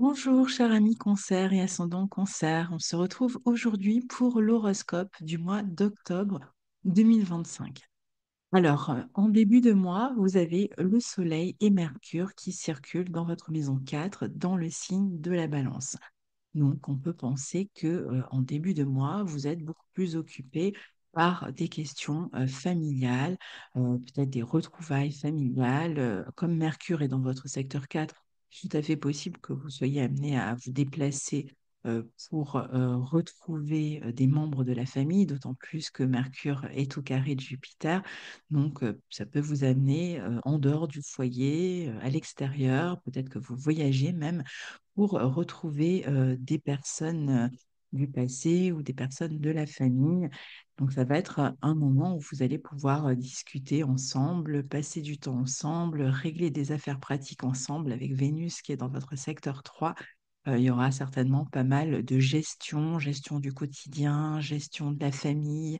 Bonjour, cher ami Cancer et ascendant Cancer. On se retrouve aujourd'hui pour l'horoscope du mois d'octobre 2025. Alors, en début de mois, vous avez le Soleil et Mercure qui circulent dans votre maison 4 dans le signe de la Balance. Donc, on peut penser que, en début de mois, vous êtes beaucoup plus occupé par des questions familiales, peut-être des retrouvailles familiales. Comme Mercure est dans votre secteur 4, tout à fait possible que vous soyez amené à vous déplacer pour retrouver des membres de la famille, d'autant plus que Mercure est au carré de Jupiter. Donc, ça peut vous amener en dehors du foyer, à l'extérieur, peut-être que vous voyagez même pour retrouver des personnes du passé ou des personnes de la famille. Donc, ça va être un moment où vous allez pouvoir discuter ensemble, passer du temps ensemble, régler des affaires pratiques ensemble avec Vénus qui est dans votre secteur 3. Il y aura certainement pas mal de gestion du quotidien, gestion de la famille,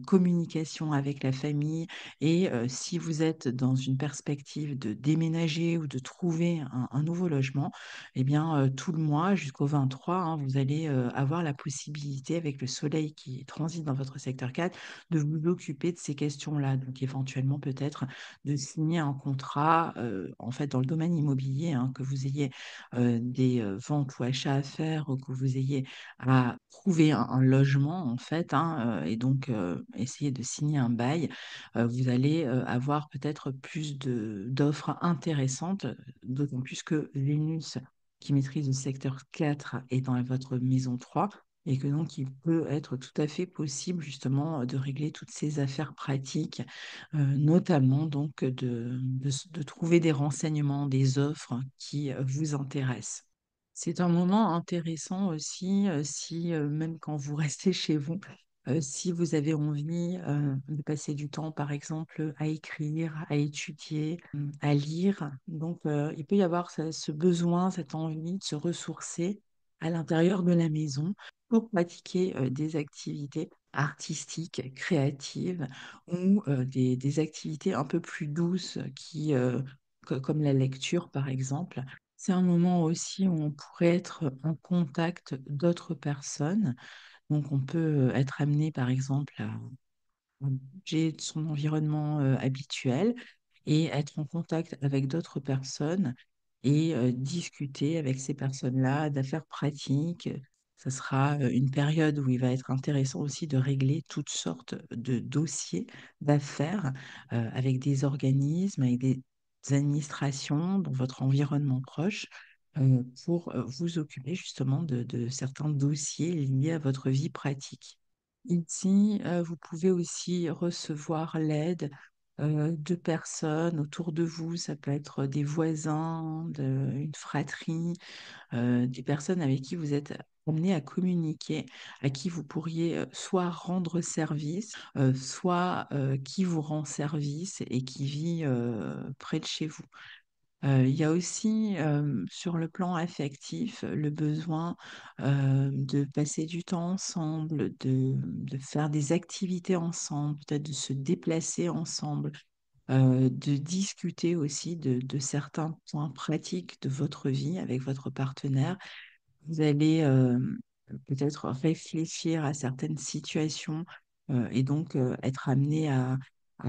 communication avec la famille. Et si vous êtes dans une perspective de déménager ou de trouver un nouveau logement, eh bien, tout le mois jusqu'au 23, hein, vous allez avoir la possibilité, avec le soleil qui transite dans votre secteur 4, de vous occuper de ces questions-là. Donc, éventuellement, peut-être de signer un contrat, en fait, dans le domaine immobilier, hein, que vous ayez des ventes ou achats à faire, ou que vous ayez à trouver un logement, en fait, hein, et donc essayer de signer un bail. Vous allez avoir peut-être plus d'offres intéressantes, d'autant plus que Vénus qui maîtrise le secteur 4 est dans votre maison 3 et que donc il peut être tout à fait possible justement de régler toutes ces affaires pratiques, notamment donc de trouver des renseignements, des offres qui vous intéressent. C'est un moment intéressant aussi si, même quand vous restez chez vous, si vous avez envie de passer du temps, par exemple, à écrire, à étudier, à lire. Donc, il peut y avoir ce besoin, cette envie de se ressourcer à l'intérieur de la maison pour pratiquer des activités artistiques, créatives ou des activités un peu plus douces comme la lecture, par exemple. C'est un moment aussi où on pourrait être en contact d'autres personnes. Donc, on peut être amené, par exemple, à bouger de son environnement habituel et être en contact avec d'autres personnes et discuter avec ces personnes-là d'affaires pratiques. Ce sera une période où il va être intéressant aussi de régler toutes sortes de dossiers d'affaires avec des organismes, avec des administrations dans votre environnement proche pour vous occuper justement de certains dossiers liés à votre vie pratique. Ici, vous pouvez aussi recevoir l'aide de personnes autour de vous. Ça peut être des voisins, une fratrie, des personnes avec qui vous êtes amené à communiquer, à qui vous pourriez soit rendre service, soit qui vous rend service et qui vit près de chez vous. Il y a aussi, sur le plan affectif, le besoin de passer du temps ensemble, de faire des activités ensemble, peut-être de se déplacer ensemble, de discuter aussi de certains points pratiques de votre vie avec votre partenaire. Vous allez peut-être réfléchir à certaines situations et donc être amené à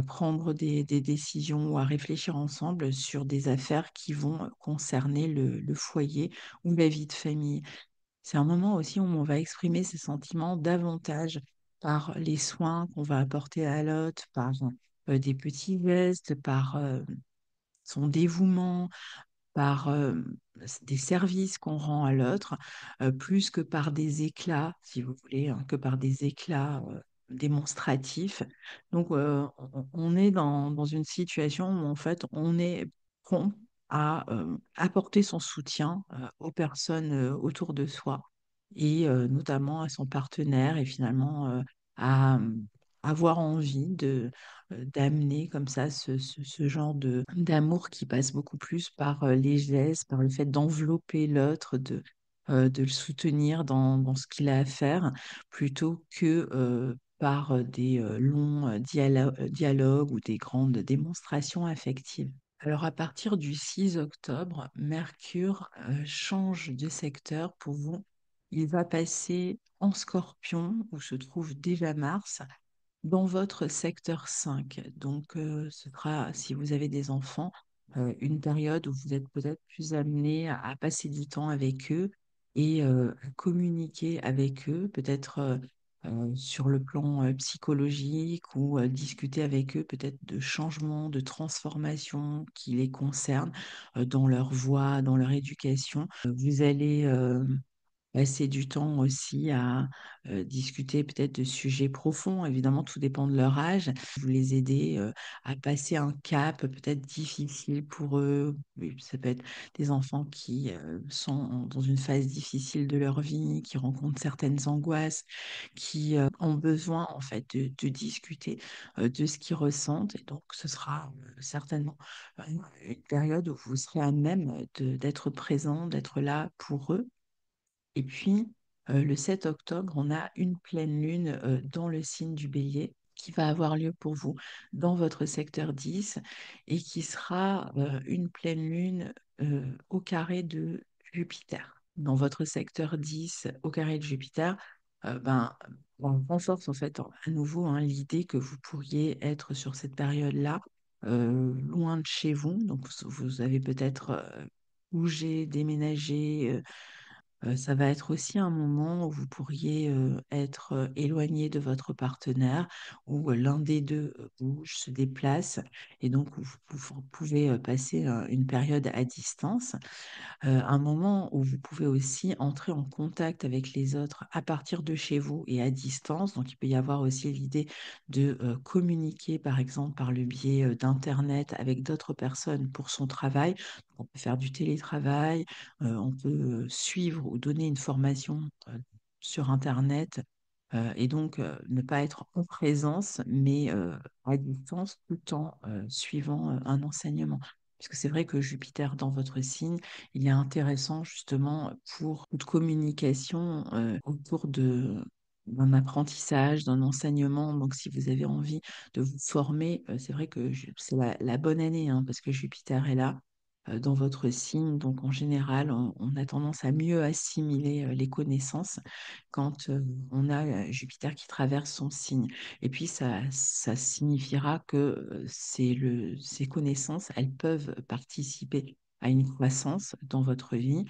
prendre des décisions ou à réfléchir ensemble sur des affaires qui vont concerner le foyer ou la vie de famille. C'est un moment aussi où on va exprimer ses sentiments davantage par les soins qu'on va apporter à l'autre, par des petits gestes, par son dévouement, par des services qu'on rend à l'autre, plus que par des éclats, si vous voulez, hein, que par des éclats démonstratifs. Donc, on est dans une situation où, en fait, on est prompt à apporter son soutien aux personnes autour de soi et notamment à son partenaire et finalement à avoir envie d'amener comme ça ce genre d'amour qui passe beaucoup plus par les gestes, par le fait d'envelopper l'autre, de le soutenir dans ce qu'il a à faire, plutôt que par des longs dialogues ou des grandes démonstrations affectives. Alors, à partir du 6 octobre, Mercure change de secteur pour vous. Il va passer en Scorpion, où se trouve déjà Mars, dans votre secteur 5. Donc, ce sera, si vous avez des enfants, une période où vous êtes peut-être plus amené à passer du temps avec eux et à communiquer avec eux, peut-être sur le plan psychologique ou discuter avec eux peut-être de changements, de transformations qui les concernent dans leur voie, dans leur éducation. Vous allez passer du temps aussi à discuter peut-être de sujets profonds. Évidemment, tout dépend de leur âge. Vous les aider à passer un cap peut-être difficile pour eux. Oui, ça peut être des enfants qui sont dans une phase difficile de leur vie, qui rencontrent certaines angoisses, qui ont besoin en fait de discuter de ce qu'ils ressentent. Et donc, ce sera certainement une période où vous serez à même d'être présent, d'être là pour eux. Et puis, le 7 octobre, on a une pleine lune dans le signe du Bélier qui va avoir lieu pour vous dans votre secteur 10 et qui sera une pleine lune au carré de Jupiter. Dans votre secteur 10, au carré de Jupiter, on renforce en fait à nouveau hein, l'idée que vous pourriez être sur cette période-là loin de chez vous. Donc, vous avez peut-être bougé, déménagé. Ça va être aussi un moment où vous pourriez être éloigné de votre partenaire, où l'un des deux bouge, se déplace, et donc vous pouvez passer une période à distance. Un moment où vous pouvez aussi entrer en contact avec les autres à partir de chez vous et à distance. Donc, il peut y avoir aussi l'idée de communiquer, par exemple, par le biais d'Internet avec d'autres personnes pour son travail. On peut faire du télétravail, on peut suivre ou donner une formation sur Internet. Et donc, ne pas être en présence, mais à distance, tout en suivant un enseignement. Puisque c'est vrai que Jupiter dans votre signe, il est intéressant justement pour toute communication autour d'un apprentissage, d'un enseignement. Donc, si vous avez envie de vous former, c'est vrai que c'est la bonne année, hein, parce que Jupiter est là dans votre signe. Donc, en général, on a tendance à mieux assimiler les connaissances quand on a Jupiter qui traverse son signe. Et puis, ça signifiera que ces connaissances, elles peuvent participer à une croissance dans votre vie.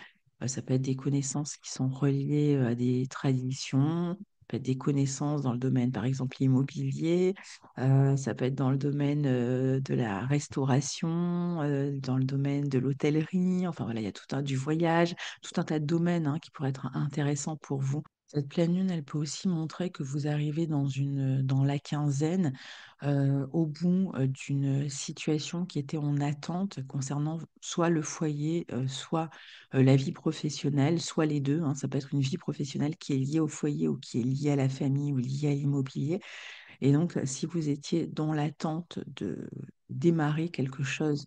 Ça peut être des connaissances qui sont reliées à des traditions, ça peut être des connaissances dans le domaine, par exemple, immobilier, ça peut être dans le domaine de la restauration, dans le domaine de l'hôtellerie, enfin voilà, il y a du voyage, tout un tas de domaines hein, qui pourraient être intéressants pour vous. Cette pleine lune, elle peut aussi montrer que vous arrivez dans la quinzaine, au bout d'une situation qui était en attente concernant soit le foyer, soit la vie professionnelle, soit les deux, hein. Ça peut être une vie professionnelle qui est liée au foyer ou qui est liée à la famille ou liée à l'immobilier. Et donc, si vous étiez dans l'attente de démarrer quelque chose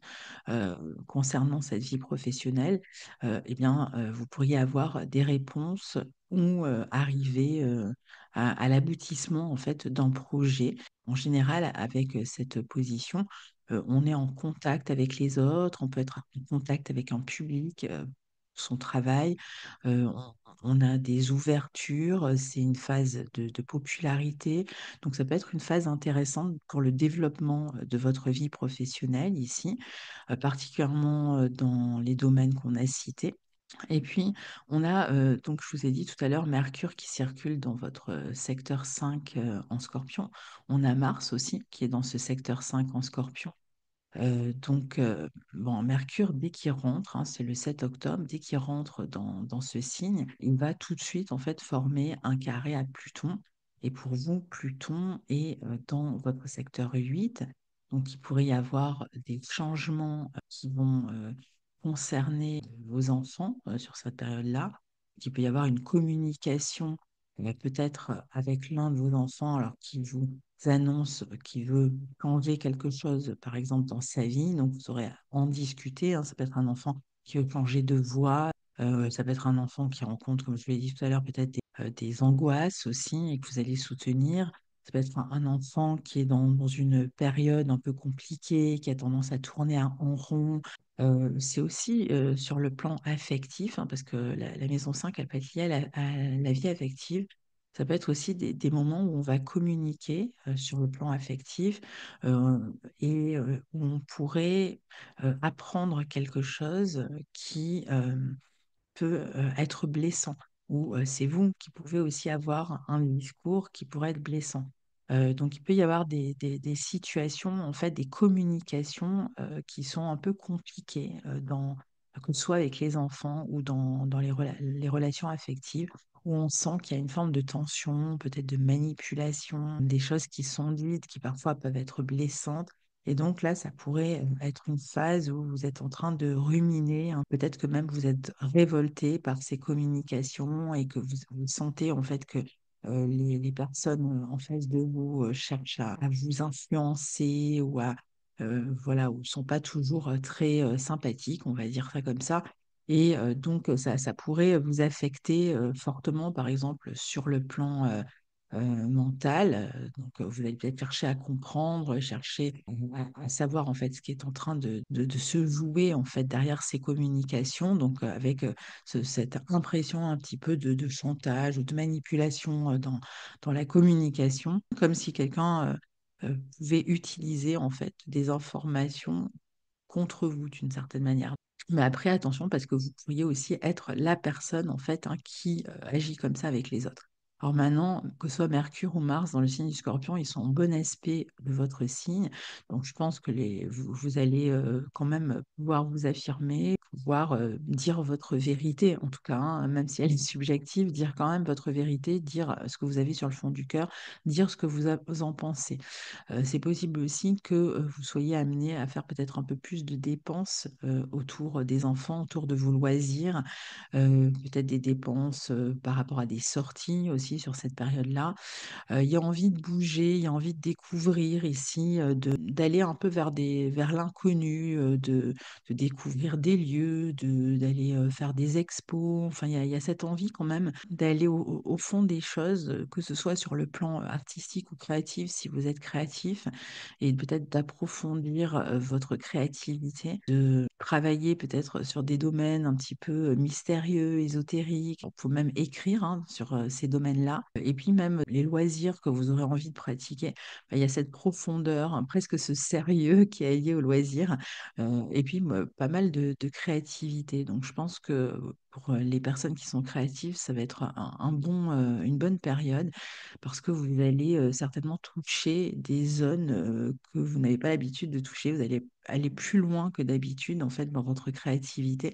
euh, concernant cette vie professionnelle, eh bien, vous pourriez avoir des réponses ou arriver à l'aboutissement en fait d'un projet. En général, avec cette position, on est en contact avec les autres, on peut être en contact avec un public, son travail, on a des ouvertures, c'est une phase de popularité, donc ça peut être une phase intéressante pour le développement de votre vie professionnelle ici, particulièrement dans les domaines qu'on a cités. Et puis, on a, donc je vous ai dit tout à l'heure, Mercure qui circule dans votre secteur 5 en Scorpion. On a Mars aussi qui est dans ce secteur 5 en Scorpion. Bon, Mercure, dès qu'il rentre, hein, c'est le 7 octobre, dès qu'il rentre dans ce signe, il va tout de suite en fait former un carré à Pluton. Et pour vous, Pluton est dans votre secteur 8. Donc, il pourrait y avoir des changements qui vont concerner vos enfants sur cette période-là. Il peut y avoir une communication peut-être avec l'un de vos enfants alors qu'il vous annonce qu'il veut changer quelque chose, par exemple, dans sa vie. Donc, vous aurez à en discuter, hein. Ça peut être un enfant qui veut changer de voie. Ça peut être un enfant qui rencontre, comme je l'ai dit tout à l'heure, peut-être des angoisses aussi et que vous allez soutenir. Ça peut être un enfant qui est dans une période un peu compliquée, qui a tendance à tourner en rond. C'est aussi sur le plan affectif, hein, parce que la maison 5 elle peut être liée à la vie affective. Ça peut être aussi des moments où on va communiquer sur le plan affectif euh, et où on pourrait apprendre quelque chose qui peut être blessant, ou c'est vous qui pouvez aussi avoir un discours qui pourrait être blessant. Donc il peut y avoir des situations, en fait, des communications qui sont un peu compliquées que ce soit avec les enfants ou dans les relations affectives, où on sent qu'il y a une forme de tension, peut-être de manipulation, des choses qui sont dites, qui parfois peuvent être blessantes. Et donc là, ça pourrait être une phase où vous êtes en train de ruminer, hein. Peut-être que même vous êtes révolté par ces communications et que vous sentez en fait que les personnes en face de vous cherchent à vous influencer ou voilà, ou sont pas toujours très sympathiques, on va dire ça comme ça. Et donc ça pourrait vous affecter fortement, par exemple sur le plan mental. Donc, vous allez peut-être chercher à comprendre, chercher à savoir en fait ce qui est en train de se jouer en fait derrière ces communications. Donc, avec cette impression un petit peu de chantage ou de manipulation dans la communication, comme si quelqu'un pouvait utiliser en fait des informations contre vous d'une certaine manière. Mais après, attention, parce que vous pourriez aussi être la personne en fait, hein, qui agit comme ça avec les autres. Alors maintenant, que ce soit Mercure ou Mars dans le signe du Scorpion, ils sont en bon aspect de votre signe. Donc je pense que vous allez quand même pouvoir vous affirmer, pouvoir dire votre vérité, en tout cas, hein, même si elle est subjective, dire quand même votre vérité, dire ce que vous avez sur le fond du cœur, dire ce que vous en pensez. C'est possible aussi que vous soyez amené à faire peut-être un peu plus de dépenses autour des enfants, autour de vos loisirs, peut-être des dépenses par rapport à des sorties aussi sur cette période-là. Il y a envie de bouger, il y a envie de découvrir ici, d'aller un peu vers l'inconnu, de découvrir des lieux, d'aller faire des expos. Enfin, il y a cette envie quand même d'aller au fond des choses, que ce soit sur le plan artistique ou créatif, si vous êtes créatif, et peut-être d'approfondir votre créativité, de travailler peut-être sur des domaines un petit peu mystérieux, ésotériques. Il faut même écrire hein, sur ces domaines-là. Et puis même les loisirs que vous aurez envie de pratiquer, bah, il y a cette profondeur, hein, presque ce sérieux qui est lié au loisir, et puis pas mal de créativité. Donc je pense que pour les personnes qui sont créatives, ça va être une bonne période parce que vous allez certainement toucher des zones que vous n'avez pas l'habitude de toucher. Vous allez aller plus loin que d'habitude en fait dans votre créativité.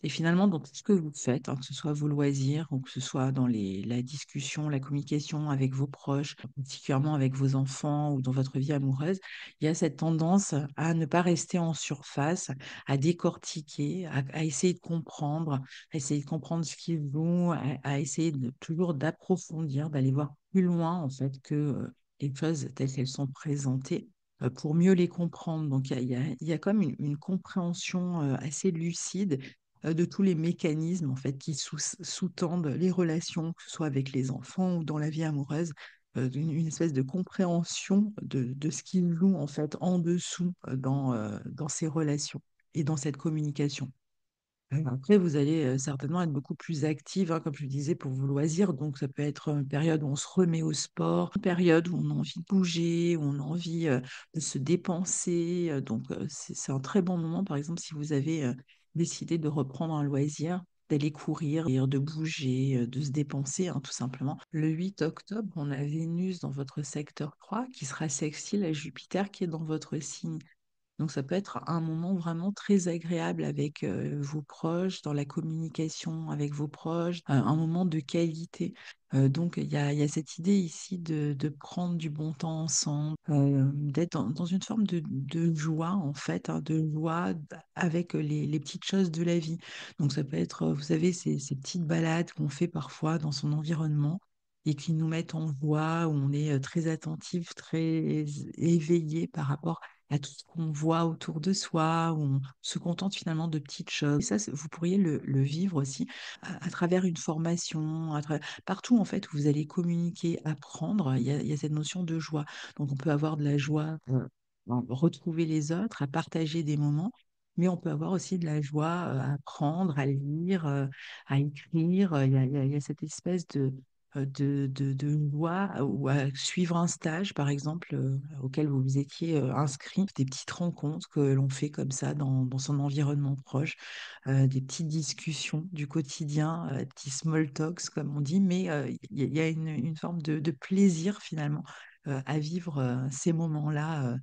Et finalement, dans tout ce que vous faites, hein, que ce soit vos loisirs ou que ce soit dans la discussion, la communication avec vos proches, particulièrement avec vos enfants ou dans votre vie amoureuse, il y a cette tendance à ne pas rester en surface, à décortiquer, à essayer de comprendre ce qu'ils ont, à essayer toujours d'approfondir, d'aller voir plus loin en fait que les choses telles qu'elles sont présentées pour mieux les comprendre. Donc il y a comme une compréhension assez lucide de tous les mécanismes en fait qui sous-tendent les relations, que ce soit avec les enfants ou dans la vie amoureuse, une espèce de compréhension de ce qu'ils jouent en fait en dessous dans ces relations et dans cette communication. Après, vous allez certainement être beaucoup plus active, hein, comme je le disais, pour vos loisirs. Donc, ça peut être une période où on se remet au sport, une période où on a envie de bouger, où on a envie de se dépenser. Donc, c'est un très bon moment, par exemple, si vous avez décidé de reprendre un loisir, d'aller courir, de bouger, de se dépenser, hein, tout simplement. Le 8 octobre, on a Vénus dans votre secteur 3 qui sera sextile à Jupiter qui est dans votre signe. Donc ça peut être un moment vraiment très agréable avec vos proches, dans la communication avec vos proches, un moment de qualité. Donc il y a cette idée ici de prendre du bon temps ensemble, d'être dans une forme de joie en fait, hein, de joie avec les petites choses de la vie. Donc ça peut être, vous savez, ces petites balades qu'on fait parfois dans son environnement et qui nous mettent en joie, où on est très attentif, très éveillé par rapport à tout ce qu'on voit autour de soi, où on se contente finalement de petites choses. Et ça, vous pourriez le vivre aussi à travers une formation, partout en fait où vous allez communiquer, apprendre, il y a cette notion de joie. Donc on peut avoir de la joie à retrouver les autres, à partager des moments, mais on peut avoir aussi de la joie à apprendre, à lire, à écrire. Il y a cette espèce de joie ou à suivre un stage, par exemple, auquel vous vous étiez inscrit, des petites rencontres que l'on fait comme ça dans son environnement proche, des petites discussions du quotidien, des petits small talks, comme on dit, mais il y a une forme de plaisir finalement à vivre ces moments-là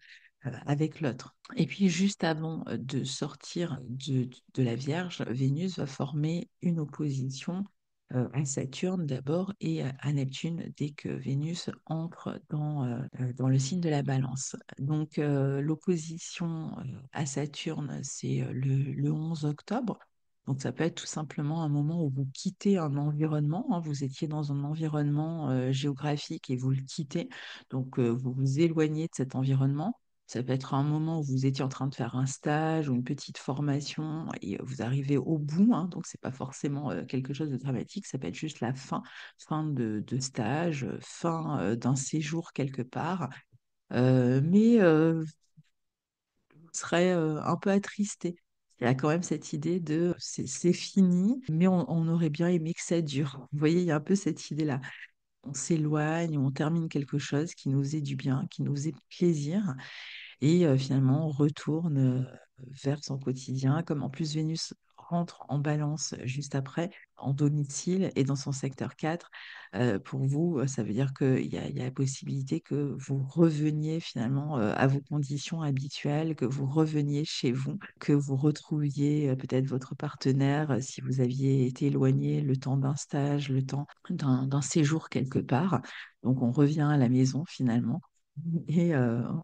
avec l'autre. Et puis, juste avant de sortir de la Vierge, Vénus va former une opposition à Saturne d'abord et à Neptune dès que Vénus entre dans le signe de la Balance. Donc, l'opposition à Saturne, c'est le 11 octobre. Donc, ça peut être tout simplement un moment où vous quittez un environnement, hein. Vous étiez dans un environnement géographique et vous le quittez. Donc, vous vous éloignez de cet environnement. Ça peut être un moment où vous étiez en train de faire un stage ou une petite formation et vous arrivez au bout, hein, donc c'est pas forcément quelque chose de dramatique, ça peut être juste la fin de stage, fin d'un séjour quelque part, mais vous serez un peu attristé. Il y a quand même cette idée de c'est fini, mais on aurait bien aimé que ça dure. Vous voyez, il y a un peu cette idée-là. On s'éloigne, on termine quelque chose qui nous est du bien, qui nous est plaisir. Et finalement, on retourne vers son quotidien. Comme en plus Vénus rentre en balance juste après, en domicile et dans son secteur 4, pour vous, ça veut dire qu'il y a la possibilité que vous reveniez finalement à vos conditions habituelles, que vous reveniez chez vous, que vous retrouviez peut-être votre partenaire si vous aviez été éloigné le temps d'un stage, le temps d'un séjour quelque part. Donc on revient à la maison finalement et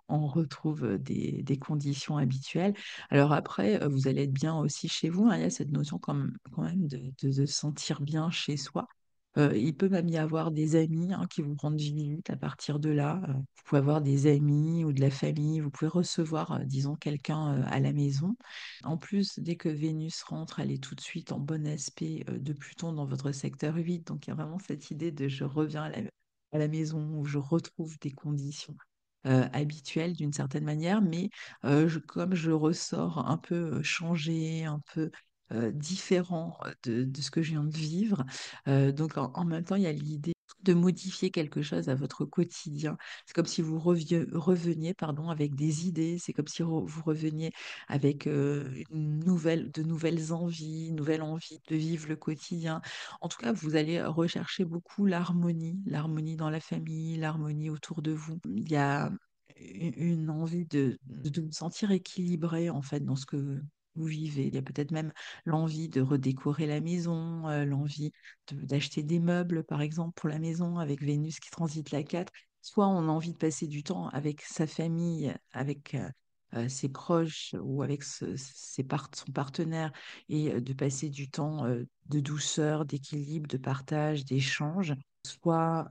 on retrouve des conditions habituelles. Alors après, vous allez être bien aussi chez vous, hein. Il y a cette notion quand même de se sentir bien chez soi. Il peut même y avoir des amis qui vous rendent visite à partir de là. Vous pouvez avoir des amis ou de la famille. Vous pouvez recevoir, disons, quelqu'un à la maison. En plus, dès que Vénus rentre, elle est tout de suite en bon aspect de Pluton dans votre secteur 8. Donc il y a vraiment cette idée de je reviens à la maison où je retrouve des conditions habituelles d'une certaine manière, mais comme je ressors un peu changé, un peu différent de ce que je viens de vivre, donc en même temps, il y a l'idée de modifier quelque chose à votre quotidien. C'est comme si vous reveniez pardon, avec des idées, c'est comme si vous reveniez avec de nouvelles envies, nouvelle envie de vivre le quotidien. En tout cas, vous allez rechercher beaucoup l'harmonie dans la famille, l'harmonie autour de vous. Il y a une envie de vous sentir équilibré en fait dans ce que vous vivez. Il y a peut-être même l'envie de redécorer la maison, l'envie d'acheter des meubles par exemple pour la maison avec Vénus qui transite la 4. Soit on a envie de passer du temps avec sa famille, avec ses proches ou avec son partenaire et de passer du temps de douceur, d'équilibre, de partage, d'échange. Soit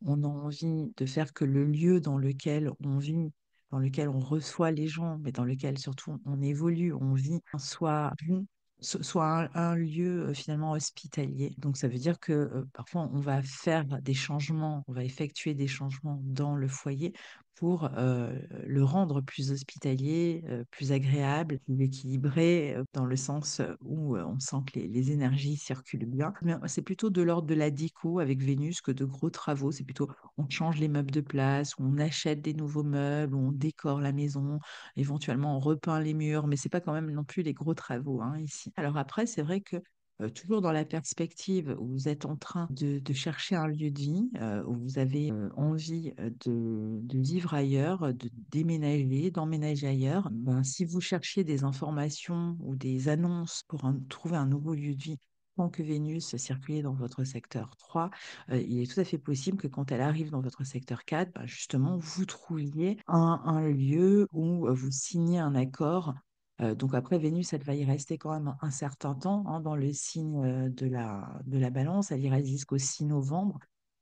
on a envie de faire que le lieu dans lequel on vit, dans lequel on reçoit les gens, mais dans lequel surtout on évolue, on vit, soit bon, soit un lieu finalement hospitalier. Donc ça veut dire que parfois on va faire des changements, on va effectuer des changements dans le foyer pour le rendre plus hospitalier, plus agréable, plus équilibré, dans le sens où on sent que les énergies circulent bien. Mais c'est plutôt de l'ordre de la déco avec Vénus que de gros travaux. C'est plutôt on change les meubles de place, ou on achète des nouveaux meubles, ou on décore la maison, éventuellement on repeint les murs, mais c'est pas quand même non plus les gros travaux hein, ici. Alors après, c'est vrai que toujours dans la perspective où vous êtes en train de chercher un lieu de vie, où vous avez envie de vivre ailleurs, de déménager, d'emménager ailleurs, ben, si vous cherchiez des informations ou des annonces pour trouver un nouveau lieu de vie, tant que Vénus circulait dans votre secteur 3, il est tout à fait possible que quand elle arrive dans votre secteur 4, ben, justement, vous trouviez un lieu où vous signez un accord. Donc après, Vénus, elle va y rester quand même un certain temps hein, dans le signe de la Balance. Elle y reste jusqu'au 6 novembre.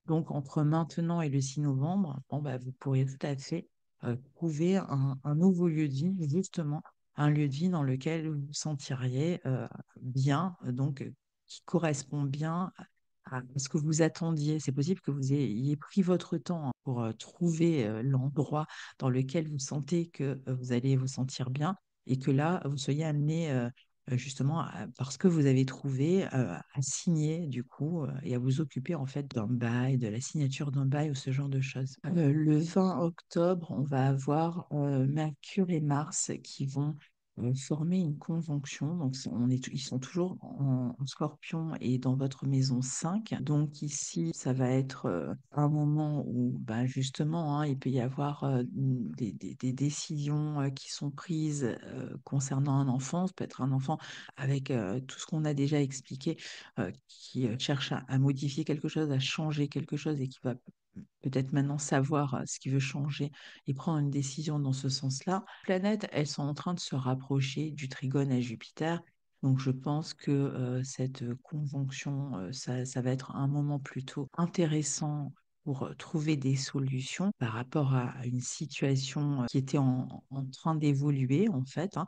Donc entre maintenant et le 6 novembre, bon, bah, vous pourriez tout à fait trouver un nouveau lieu de vie, justement, un lieu de vie dans lequel vous vous sentiriez bien, qui correspond bien à ce que vous attendiez. C'est possible que vous ayez pris votre temps hein, pour trouver l'endroit dans lequel vous sentez que vous allez vous sentir bien et que là, vous soyez amené justement, parce que vous avez trouvé, à signer du coup et à vous occuper en fait d'un bail, de la signature d'un bail ou ce genre de choses. Le 20 octobre, on va avoir Mercure et Mars qui vont former une conjonction. Donc, ils sont toujours en Scorpion et dans votre maison 5. Donc ici, ça va être un moment où, bah, justement, hein, il peut y avoir des décisions qui sont prises concernant un enfant. Ça peut être un enfant avec tout ce qu'on a déjà expliqué, qui cherche à modifier quelque chose, à changer quelque chose et qui va peut-être maintenant savoir ce qu'il veut changer et prendre une décision dans ce sens-là. Les planètes, elles sont en train de se rapprocher du trigone à Jupiter. Donc je pense que cette conjonction, ça va être un moment plutôt intéressant pour trouver des solutions par rapport à une situation qui était en train d'évoluer en fait, hein.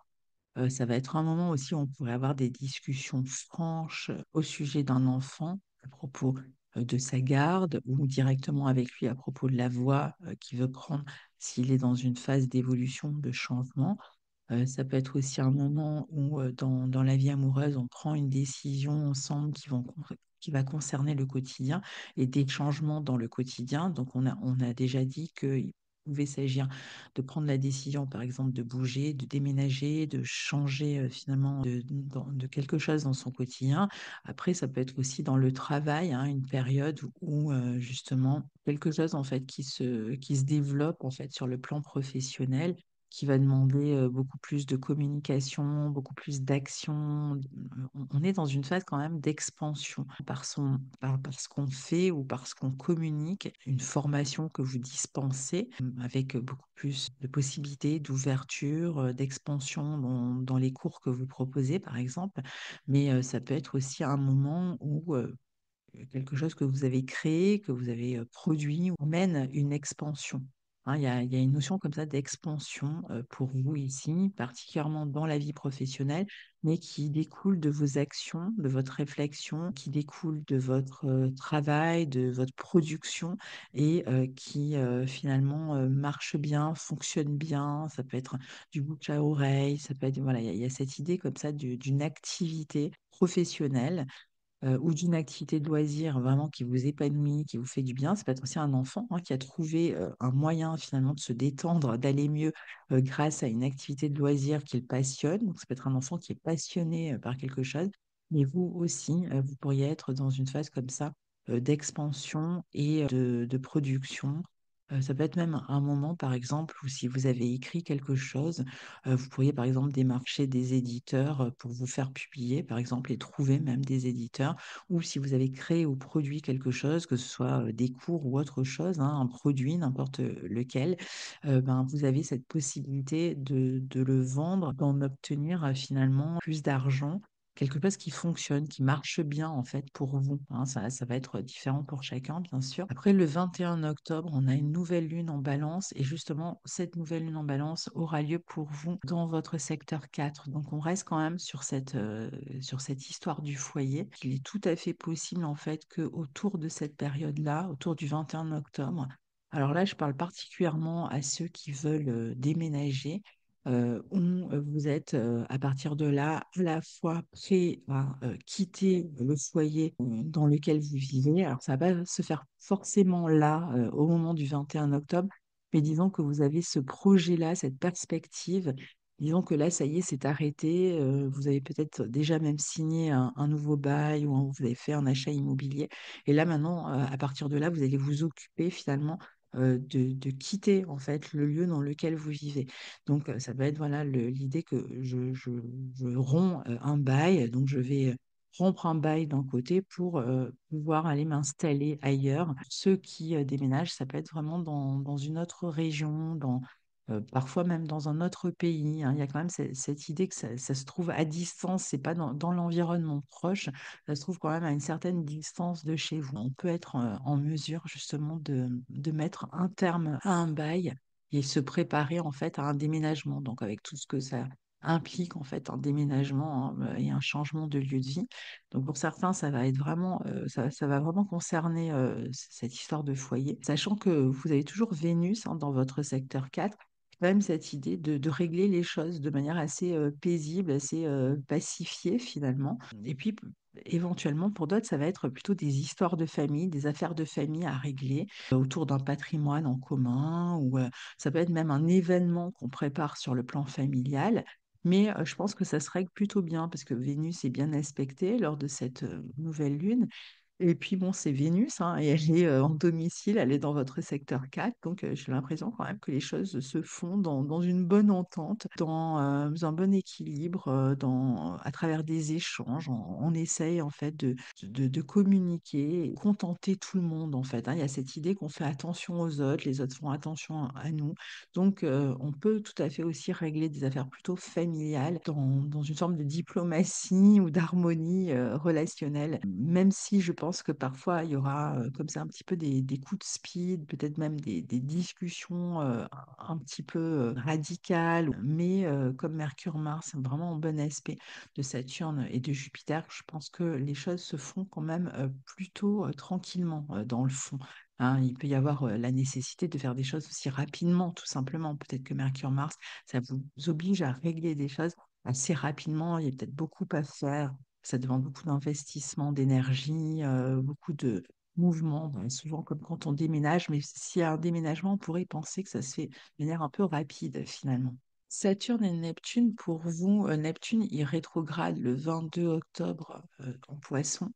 Ça va être un moment aussi où on pourrait avoir des discussions franches au sujet d'un enfant à propos de sa garde ou directement avec lui à propos de la voie qu'il veut prendre s'il est dans une phase d'évolution, de changement. Ça peut être aussi un moment où, dans la vie amoureuse, on prend une décision ensemble qui va concerner le quotidien et des changements dans le quotidien. Donc, on a déjà dit qu'il pouvait s'agir de prendre la décision, par exemple, de bouger, de déménager, de changer finalement de quelque chose dans son quotidien. Après, ça peut être aussi dans le travail, hein, une période où justement quelque chose en fait qui se développe en fait sur le plan professionnel qui va demander beaucoup plus de communication, beaucoup plus d'action. On est dans une phase quand même d'expansion par ce qu'on fait ou par ce qu'on communique, une formation que vous dispensez avec beaucoup plus de possibilités d'ouverture, d'expansion dans les cours que vous proposez, par exemple. Mais ça peut être aussi un moment où quelque chose que vous avez créé, que vous avez produit, mène une expansion. Hein, il y a une notion comme ça d'expansion pour vous ici, particulièrement dans la vie professionnelle, mais qui découle de vos actions, de votre réflexion, qui découle de votre travail, de votre production et qui finalement marche bien, fonctionne bien. Ça peut être du bouche à oreille, ça peut être, voilà, il y a cette idée comme ça d'une activité professionnelle ou d'une activité de loisir vraiment qui vous épanouit, qui vous fait du bien. Ça peut être aussi un enfant hein, qui a trouvé un moyen finalement de se détendre, d'aller mieux grâce à une activité de loisir qu'il passionne. Donc ça peut être un enfant qui est passionné par quelque chose. Mais vous aussi, vous pourriez être dans une phase comme ça d'expansion et de production. Ça peut être même un moment, par exemple, où si vous avez écrit quelque chose, vous pourriez par exemple démarcher des éditeurs pour vous faire publier, par exemple, et trouver même des éditeurs. Ou si vous avez créé ou produit quelque chose, que ce soit des cours ou autre chose, hein, un produit, n'importe lequel, ben, vous avez cette possibilité de le vendre, d'en obtenir finalement plus d'argent. Quelque chose qui fonctionne, qui marche bien en fait pour vous, hein. Ça va être différent pour chacun, bien sûr. Après le 21 octobre, on a une nouvelle lune en balance et justement, cette nouvelle lune en balance aura lieu pour vous dans votre secteur 4. Donc, on reste quand même sur cette histoire du foyer. Il est tout à fait possible en fait que autour de cette période-là, autour du 21 octobre, alors là, je parle particulièrement à ceux qui veulent déménager où vous êtes à partir de là à la fois prêt à quitter le foyer dans lequel vous vivez. Alors ça va pas se faire forcément là au moment du 21 octobre, mais disons que vous avez ce projet-là, cette perspective. Disons que là, ça y est, c'est arrêté. Vous avez peut-être déjà même signé un nouveau bail ou vous avez fait un achat immobilier. Et là, maintenant, à partir de là, vous allez vous occuper finalement de quitter en fait le lieu dans lequel vous vivez. Donc, ça va être voilà l'idée que je romps un bail, donc je vais rompre un bail d'un côté pour pouvoir aller m'installer ailleurs. Ceux qui déménagent, ça peut être vraiment dans une autre région, parfois même dans un autre pays, hein. Il y a quand même cette idée que ça se trouve à distance, c'est pas dans l'environnement proche, ça se trouve quand même à une certaine distance de chez vous. On peut être en mesure justement de mettre un terme à un bail et se préparer en fait à un déménagement. Donc avec tout ce que ça implique en fait un déménagement, hein, et un changement de lieu de vie. Donc pour certains, ça va être vraiment, ça va vraiment concerner cette histoire de foyer, sachant que vous avez toujours Vénus, hein, dans votre secteur 4, quand même cette idée de régler les choses de manière assez paisible, assez pacifiée finalement. Et puis éventuellement pour d'autres, ça va être plutôt des histoires de famille, des affaires de famille à régler autour d'un patrimoine en commun, ou ça peut être même un événement qu'on prépare sur le plan familial. Mais je pense que ça se règle plutôt bien parce que Vénus est bien aspectée lors de cette nouvelle lune. Et puis bon, c'est Vénus, hein, et elle est en domicile, elle est dans votre secteur 4, donc j'ai l'impression quand même que les choses se font dans une bonne entente, dans un bon équilibre, à travers des échanges. On essaye en fait de communiquer, et contenter tout le monde en fait, hein. Il y a cette idée qu'on fait attention aux autres, les autres font attention à nous. Donc on peut tout à fait aussi régler des affaires plutôt familiales dans une forme de diplomatie ou d'harmonie relationnelle, même si je pense que parfois il y aura comme ça un petit peu des coups de speed, peut-être même des discussions un petit peu radicales, mais comme Mercure-Mars, c'est vraiment en bon aspect de Saturne et de Jupiter, je pense que les choses se font quand même plutôt tranquillement dans le fond. Hein. Il peut y avoir la nécessité de faire des choses aussi rapidement, tout simplement. Peut-être que Mercure-Mars, ça vous oblige à régler des choses assez rapidement. Il y a peut-être beaucoup à faire. Ça demande beaucoup d'investissement, d'énergie, beaucoup de mouvements. Ben, souvent, comme quand on déménage, mais s'il y a un déménagement, on pourrait penser que ça se fait de manière un peu rapide, finalement. Saturne et Neptune, pour vous, Neptune, il rétrograde le 22 octobre en Poisson,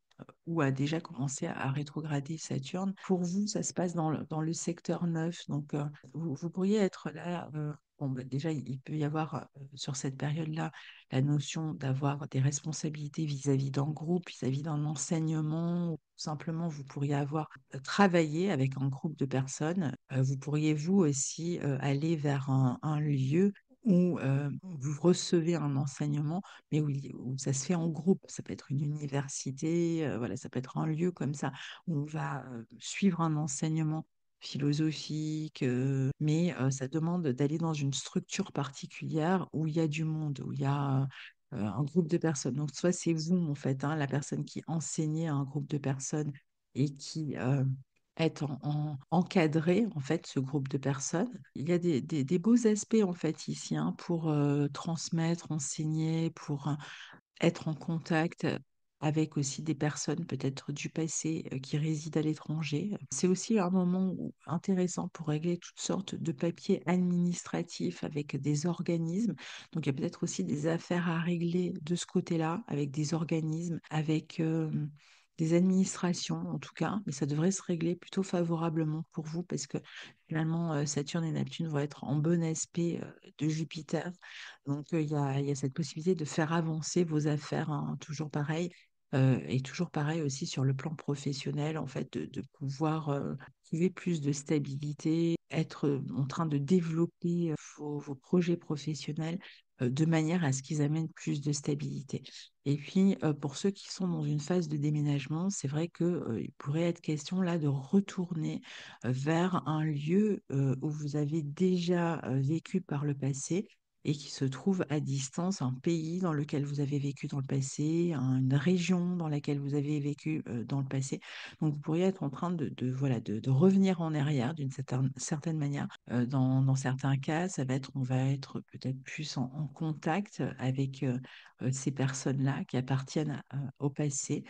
ou a déjà commencé à rétrograder Saturne. Pour vous, ça se passe dans le secteur 9. Donc, vous pourriez être là. Bon, bah, déjà, il peut y avoir sur cette période-là la notion d'avoir des responsabilités vis-à-vis d'un groupe, vis-à-vis d'un enseignement, ou tout simplement, vous pourriez avoir travaillé avec un groupe de personnes. Vous pourriez, vous aussi, aller vers un lieu où vous recevez un enseignement, mais où ça se fait en groupe. Ça peut être une université, voilà, ça peut être un lieu comme ça, où on va suivre un enseignement philosophique, mais ça demande d'aller dans une structure particulière où il y a du monde, où il y a un groupe de personnes. Donc, soit c'est vous, en fait, hein, la personne qui enseignait à un groupe de personnes et qui est encadré, en fait, ce groupe de personnes. Il y a des beaux aspects, en fait, ici, hein, pour transmettre, enseigner, pour être en contact avec aussi des personnes peut-être du passé qui résident à l'étranger. C'est aussi un moment intéressant pour régler toutes sortes de papiers administratifs avec des organismes. Donc il y a peut-être aussi des affaires à régler de ce côté-là, avec des organismes, avec des administrations en tout cas, mais ça devrait se régler plutôt favorablement pour vous parce que finalement Saturne et Neptune vont être en bon aspect de Jupiter. Donc, il y a cette possibilité de faire avancer vos affaires, hein, toujours pareil. Et toujours pareil aussi sur le plan professionnel, en fait, de pouvoir trouver plus de stabilité, être en train de développer vos projets professionnels de manière à ce qu'ils amènent plus de stabilité. Et puis, pour ceux qui sont dans une phase de déménagement, c'est vrai qu'il pourrait être question là de retourner vers un lieu où vous avez déjà vécu par le passé et qui se trouve à distance, un pays dans lequel vous avez vécu dans le passé, une région dans laquelle vous avez vécu dans le passé. Donc, vous pourriez être en train voilà, de revenir en arrière d'une certaine manière. Dans certains cas, on va être peut-être plus en contact avec ces personnes-là qui appartiennent au passé.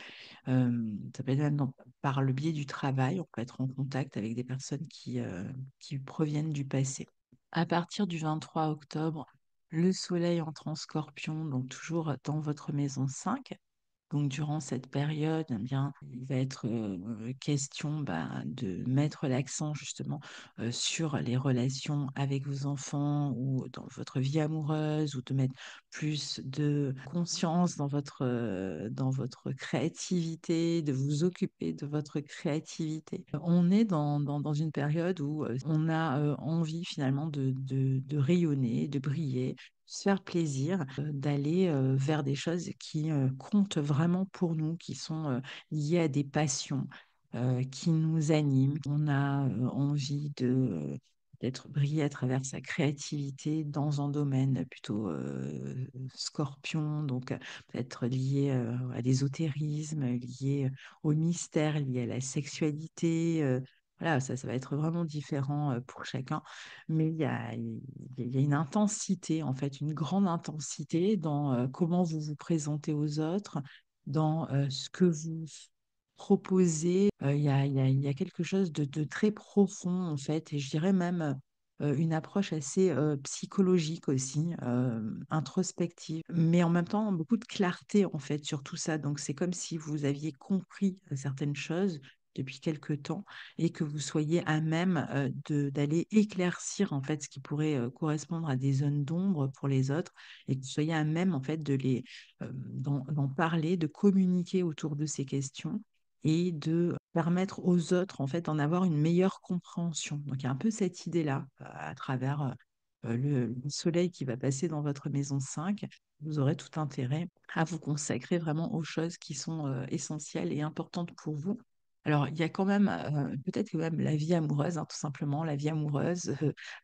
Ça peut être même par le biais du travail, on peut être en contact avec des personnes qui proviennent du passé. À partir du 23 octobre, le soleil entre en Scorpion, donc toujours dans votre maison 5. Donc, durant cette période, eh bien, il va être question de mettre l'accent justement sur les relations avec vos enfants ou dans votre vie amoureuse, ou de mettre plus de conscience dans votre créativité, de vous occuper de votre créativité. On est dans une période où on a envie finalement de rayonner, de briller, se faire plaisir, d'aller vers des choses qui comptent vraiment pour nous, qui sont liées à des passions qui nous animent. On a envie peut-être briller à travers sa créativité dans un domaine plutôt scorpion, donc peut-être lié à l'ésotérisme, lié au mystère, lié à la sexualité. Voilà, ça va être vraiment différent pour chacun, mais il y a une intensité, en fait, une grande intensité dans comment vous vous présentez aux autres, dans ce que vous proposez. Il y a quelque chose de très profond, en fait, et je dirais même une approche assez psychologique aussi, introspective, mais en même temps beaucoup de clarté, en fait, sur tout ça. Donc, c'est comme si vous aviez compris certaines choses depuis quelque temps et que vous soyez à même d'aller éclaircir, en fait, ce qui pourrait correspondre à des zones d'ombre pour les autres et que vous soyez à même, en fait, d'en parler, de communiquer autour de ces questions et de permettre aux autres, en fait, d'en avoir une meilleure compréhension. Donc, il y a un peu cette idée-là, à travers le soleil qui va passer dans votre maison 5. Vous aurez tout intérêt à vous consacrer vraiment aux choses qui sont essentielles et importantes pour vous. Alors, il y a quand même, peut-être que même la vie amoureuse, hein, tout simplement, la vie amoureuse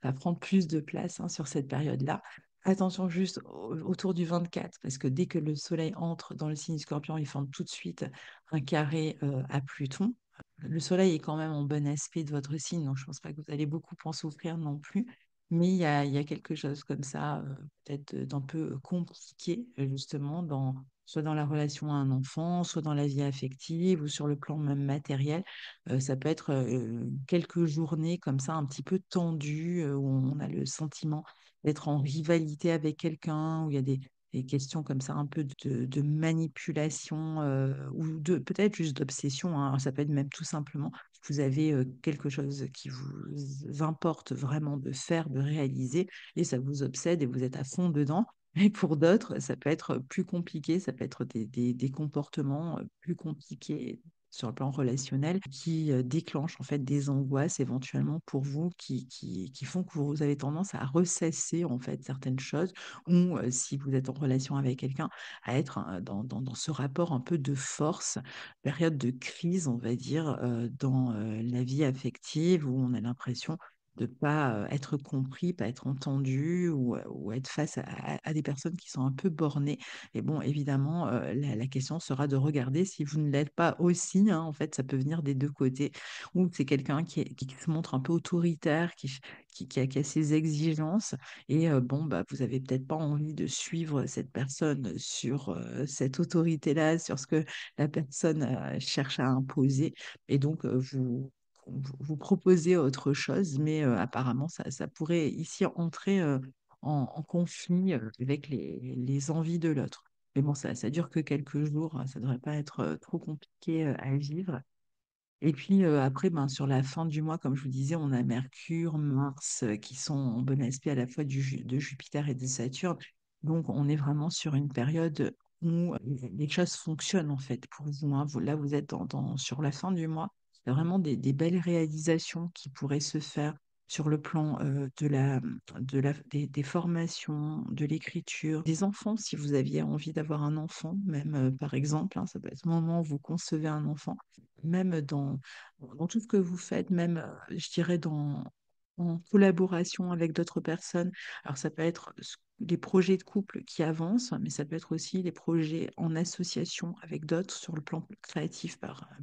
va prendre plus de place sur cette période-là. Attention juste autour du 24, parce que dès que le soleil entre dans le signe Scorpion, il forme tout de suite un carré à Pluton. Le soleil est quand même en bon aspect de votre signe, donc je ne pense pas que vous allez beaucoup en souffrir non plus. Mais il y a quelque chose comme ça, peut-être d'un peu compliqué, justement, soit dans la relation à un enfant, soit dans la vie affective ou sur le plan même matériel. Ça peut être quelques journées comme ça, un petit peu tendues, où on a le sentiment d'être en rivalité avec quelqu'un, où il y a des questions comme ça, un peu de manipulation ou peut-être juste d'obsession, hein. Ça peut être même tout simplement vous avez quelque chose qui vous importe vraiment de faire, de réaliser, et ça vous obsède et vous êtes à fond dedans. Et pour d'autres, ça peut être plus compliqué, ça peut être des comportements plus compliqués sur le plan relationnel qui déclenchent en fait des angoisses éventuellement pour vous qui font que vous avez tendance à ressasser en fait certaines choses ou si vous êtes en relation avec quelqu'un à être dans ce rapport un peu de force, période de crise, on va dire, dans la vie affective où on a l'impression de pas être compris, pas être entendu ou être face à des personnes qui sont un peu bornées. Et bon, évidemment, la question sera de regarder si vous ne l'êtes pas aussi, hein. En fait, ça peut venir des deux côtés. Ou c'est quelqu'un qui se montre un peu autoritaire, qui a ses exigences. Et bon, bah, vous avez peut-être pas envie de suivre cette personne sur cette autorité-là, sur ce que la personne cherche à imposer. Et donc, vous proposez autre chose, mais apparemment, ça pourrait ici entrer en conflit avec les envies de l'autre. Mais bon, ça dure que quelques jours, hein, ça ne devrait pas être trop compliqué à vivre. Et puis après, ben, sur la fin du mois, comme je vous disais, on a Mercure, Mars qui sont en bon aspect à la fois de Jupiter et de Saturne. Donc, on est vraiment sur une période où les choses fonctionnent en fait pour vous, hein. Là, vous êtes sur la fin du mois. Il y a vraiment des belles réalisations qui pourraient se faire sur le plan des formations, de l'écriture, des enfants, si vous aviez envie d'avoir un enfant, même par exemple, hein, ça peut être le moment où vous concevez un enfant même dans tout ce que vous faites, même, je dirais, en collaboration avec d'autres personnes. Alors, ça peut être les projets de couple qui avancent, mais ça peut être aussi les projets en association avec d'autres sur le plan créatif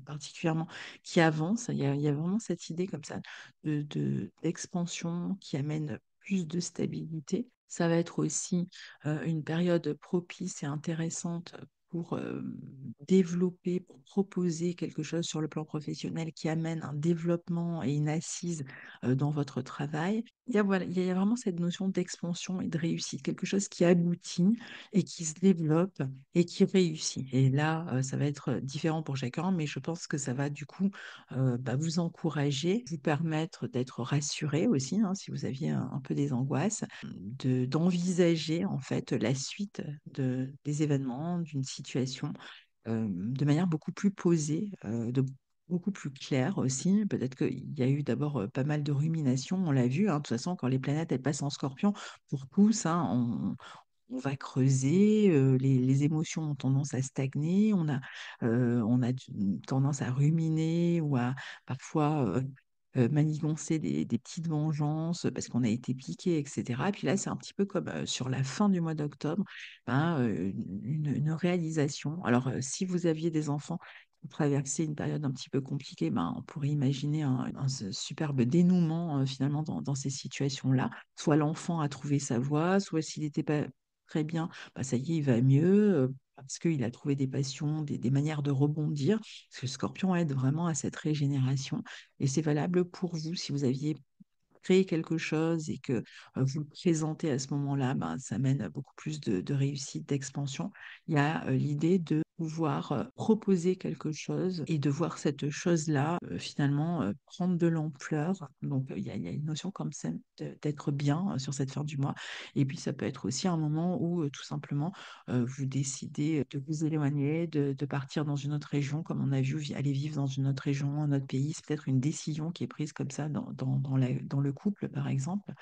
particulièrement qui avancent. Il y a vraiment cette idée comme ça d'expansion qui amène plus de stabilité. Ça va être aussi une période propice et intéressante pour développer, pour proposer quelque chose sur le plan professionnel qui amène un développement et une assise dans votre travail. Voilà, il y a vraiment cette notion d'expansion et de réussite, quelque chose qui aboutit et qui se développe et qui réussit. Et là, ça va être différent pour chacun, mais je pense que ça va du coup bah, vous encourager, vous permettre d'être rassuré aussi, hein, si vous aviez un peu des angoisses, d'envisager en fait la suite des événements, d'une situation de manière beaucoup plus posée, beaucoup plus claire aussi. Peut-être qu'il y a eu d'abord pas mal de ruminations, on l'a vu, hein. De toute façon, quand les planètes elles passent en Scorpion, pour tous, hein, on va creuser, les émotions ont tendance à stagner, on a tendance à ruminer ou à parfois manigancer des petites vengeances parce qu'on a été piqué, etc. Et puis là, c'est un petit peu comme sur la fin du mois d'octobre, ben, une réalisation. Alors, si vous aviez des enfants qui traversaient une période un petit peu compliquée, ben, on pourrait imaginer un superbe dénouement finalement dans ces situations-là. Soit l'enfant a trouvé sa voie, soit s'il n'était pas très bien, bah, ça y est, il va mieux. Parce qu'il a trouvé des passions, des manières de rebondir, parce que le Scorpion aide vraiment à cette régénération. Et c'est valable pour vous. Si vous aviez créé quelque chose et que vous le présentez à ce moment-là, ben, ça mène à beaucoup plus de réussite, d'expansion. Il y a l'idée de pouvoir proposer quelque chose et de voir cette chose-là finalement prendre de l'ampleur. Donc il y a une notion comme ça d'être bien sur cette fin du mois. Et puis ça peut être aussi un moment où tout simplement vous décidez de vous éloigner, de partir dans une autre région, comme on a vu, aller vivre dans une autre région, un autre pays. C'est peut-être une décision qui est prise comme ça dans le couple, par exemple.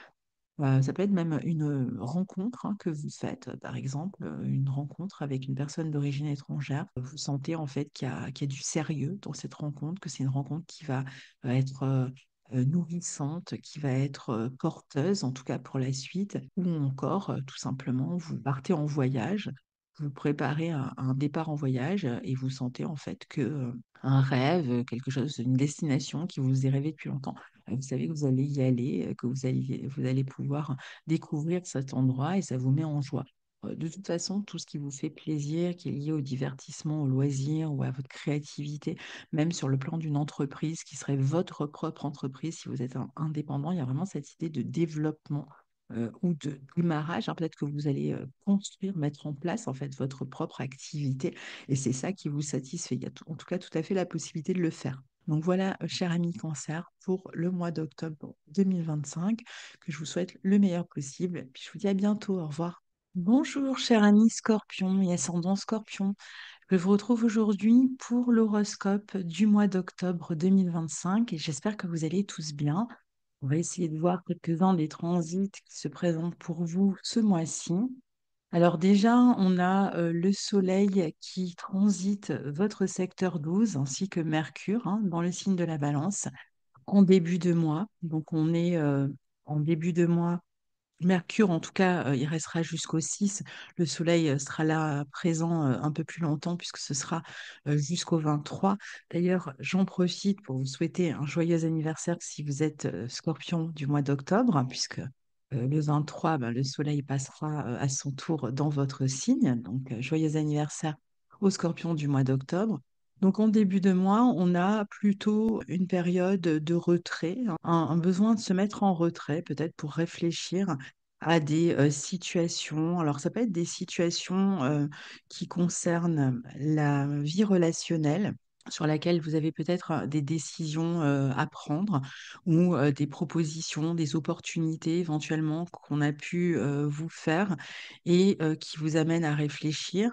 Ça peut être même une rencontre que vous faites, par exemple, une rencontre avec une personne d'origine étrangère. Vous sentez en fait qu'il y a du sérieux dans cette rencontre, que c'est une rencontre qui va être nourrissante, qui va être porteuse, en tout cas pour la suite, ou encore, tout simplement, vous partez en voyage, vous préparez un départ en voyage et vous sentez en fait que un rêve, quelque chose, une destination qui vous est rêvé depuis longtemps. Vous savez que vous allez y aller, que vous allez pouvoir découvrir cet endroit et ça vous met en joie. De toute façon, tout ce qui vous fait plaisir, qui est lié au divertissement, au loisir ou à votre créativité, même sur le plan d'une entreprise qui serait votre propre entreprise, si vous êtes indépendant, il y a vraiment cette idée de développement ou de démarrage, hein. Peut-être que vous allez construire, mettre en place en fait votre propre activité et c'est ça qui vous satisfait. Il y a en tout cas tout à fait la possibilité de le faire. Donc voilà, cher ami Cancer, pour le mois d'octobre 2025, que je vous souhaite le meilleur possible. Puis je vous dis à bientôt, au revoir. Bonjour, cher ami Scorpion et ascendant Scorpion. Je vous retrouve aujourd'hui pour l'horoscope du mois d'octobre 2025 et j'espère que vous allez tous bien. On va essayer de voir quelques-uns des transits qui se présentent pour vous ce mois-ci. Alors déjà, on a le Soleil qui transite votre secteur 12 ainsi que Mercure dans le signe de la Balance en début de mois. Donc on est en début de mois. Mercure, en tout cas, il restera jusqu'au 6. Le Soleil sera là présent un peu plus longtemps puisque ce sera jusqu'au 23. D'ailleurs, j'en profite pour vous souhaiter un joyeux anniversaire si vous êtes Scorpion du mois d'octobre, puisque le 23, ben, le Soleil passera à son tour dans votre signe. Donc, joyeux anniversaire au Scorpion du mois d'octobre. Donc, en début de mois, on a plutôt une période de retrait, un besoin de se mettre en retrait, peut-être pour réfléchir à des situations. Alors, ça peut être des situations qui concernent la vie relationnelle, sur laquelle vous avez peut-être des décisions à prendre ou des propositions, des opportunités éventuellement qu'on a pu vous faire et qui vous amènent à réfléchir.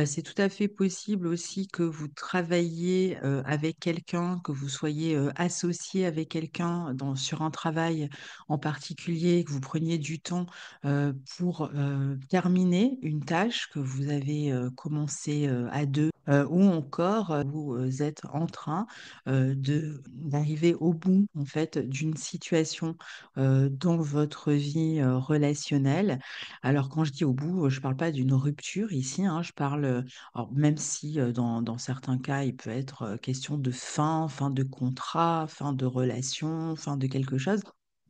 C'est tout à fait possible aussi que vous travailliez avec quelqu'un, que vous soyez associé avec quelqu'un sur un travail en particulier, que vous preniez du temps pour terminer une tâche que vous avez commencé à deux, ou encore vous êtes en train d'arriver au bout en fait d'une situation dans votre vie relationnelle. Alors quand je dis au bout, je parle pas d'une rupture ici, je parle, alors, même si dans certains cas il peut être question de fin de contrat, fin de relation, fin de quelque chose.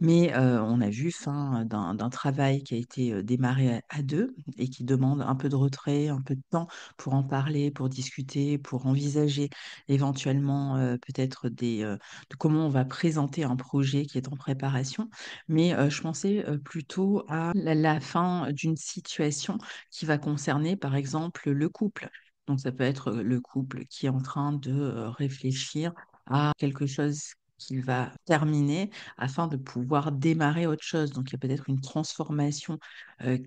Mais on a vu fin d'un travail qui a été démarré à deux et qui demande un peu de retrait, un peu de temps pour en parler, pour discuter, pour envisager éventuellement peut-être de comment on va présenter un projet qui est en préparation. Mais je pensais plutôt à la fin d'une situation qui va concerner par exemple le couple. Donc ça peut être le couple qui est en train de réfléchir à quelque chose qu'il va terminer afin de pouvoir démarrer autre chose. Donc, il y a peut-être une transformation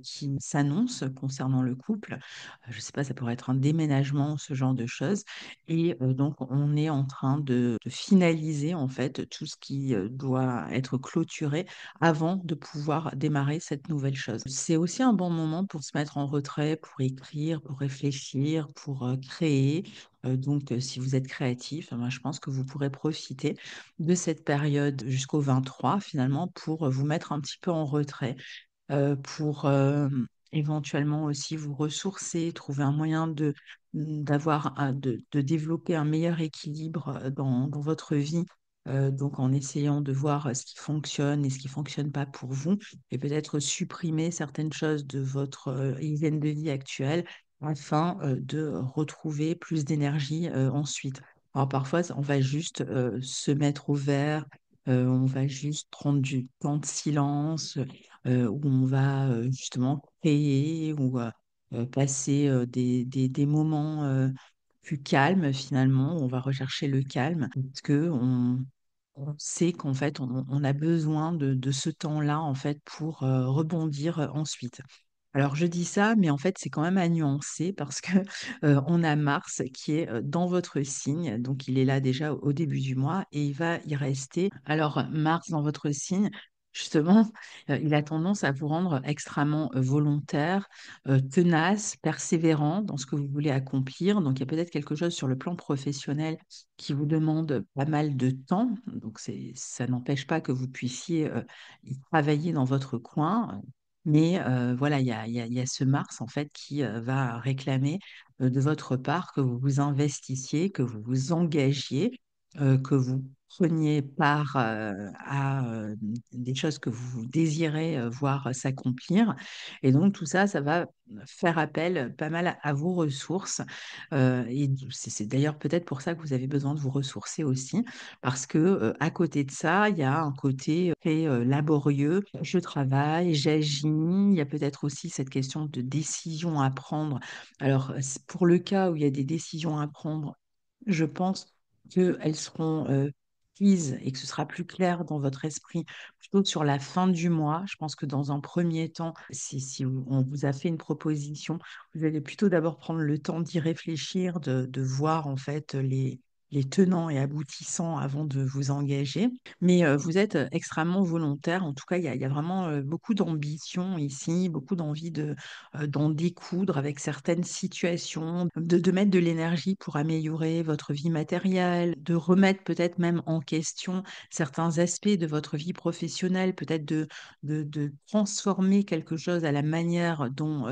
qui s'annonce concernant le couple. Je ne sais pas, ça pourrait être un déménagement, ce genre de choses. Et donc, on est en train de finaliser en fait tout ce qui doit être clôturé avant de pouvoir démarrer cette nouvelle chose. C'est aussi un bon moment pour se mettre en retrait, pour écrire, pour réfléchir, pour créer. Donc, si vous êtes créatif, moi, je pense que vous pourrez profiter de cette période jusqu'au 23 finalement pour vous mettre un petit peu en retrait, pour éventuellement aussi vous ressourcer, trouver un moyen de développer un meilleur équilibre dans votre vie. Donc en essayant de voir ce qui fonctionne et ce qui fonctionne pas pour vous, et peut-être supprimer certaines choses de votre hygiène de vie actuelle afin de retrouver plus d'énergie ensuite. Alors parfois, on va juste se mettre au vert, on va juste prendre du temps de silence, où on va justement créer ou passer des moments plus calmes finalement. On va rechercher le calme parce que on sait qu'en fait on a besoin de ce temps-là en fait pour rebondir ensuite. Alors je dis ça, mais en fait c'est quand même à nuancer parce que on a Mars qui est dans votre signe, donc il est là déjà au début du mois et il va y rester. Alors Mars dans votre signe, justement, il a tendance à vous rendre extrêmement volontaire, tenace, persévérant dans ce que vous voulez accomplir. Donc il y a peut-être quelque chose sur le plan professionnel qui vous demande pas mal de temps. Donc ça n'empêche pas que vous puissiez y travailler dans votre coin. Mais voilà, il y a ce Mars en fait qui va réclamer de votre part que vous vous investissiez, que vous vous engagiez, que vous preniez part à des choses que vous désirez voir s'accomplir. Et donc tout ça, ça va faire appel pas mal à vos ressources. Et c'est d'ailleurs peut-être pour ça que vous avez besoin de vous ressourcer aussi, parce que à côté de ça, il y a un côté très laborieux. Je travaille, j'agis. Il y a peut-être aussi cette question de décision à prendre. Alors, pour le cas où il y a des décisions à prendre, je pense qu'elles seront prises et que ce sera plus clair dans votre esprit plutôt sur la fin du mois. Je pense que dans un premier temps, si on vous a fait une proposition, vous allez plutôt d'abord prendre le temps d'y réfléchir, de voir en fait les tenants et aboutissants avant de vous engager. Mais vous êtes extrêmement volontaire. En tout cas, il y a vraiment beaucoup d'ambition ici, beaucoup d'envie d'en découdre avec certaines situations, de mettre de l'énergie pour améliorer votre vie matérielle, de remettre peut-être même en question certains aspects de votre vie professionnelle, peut-être de transformer quelque chose à la manière dont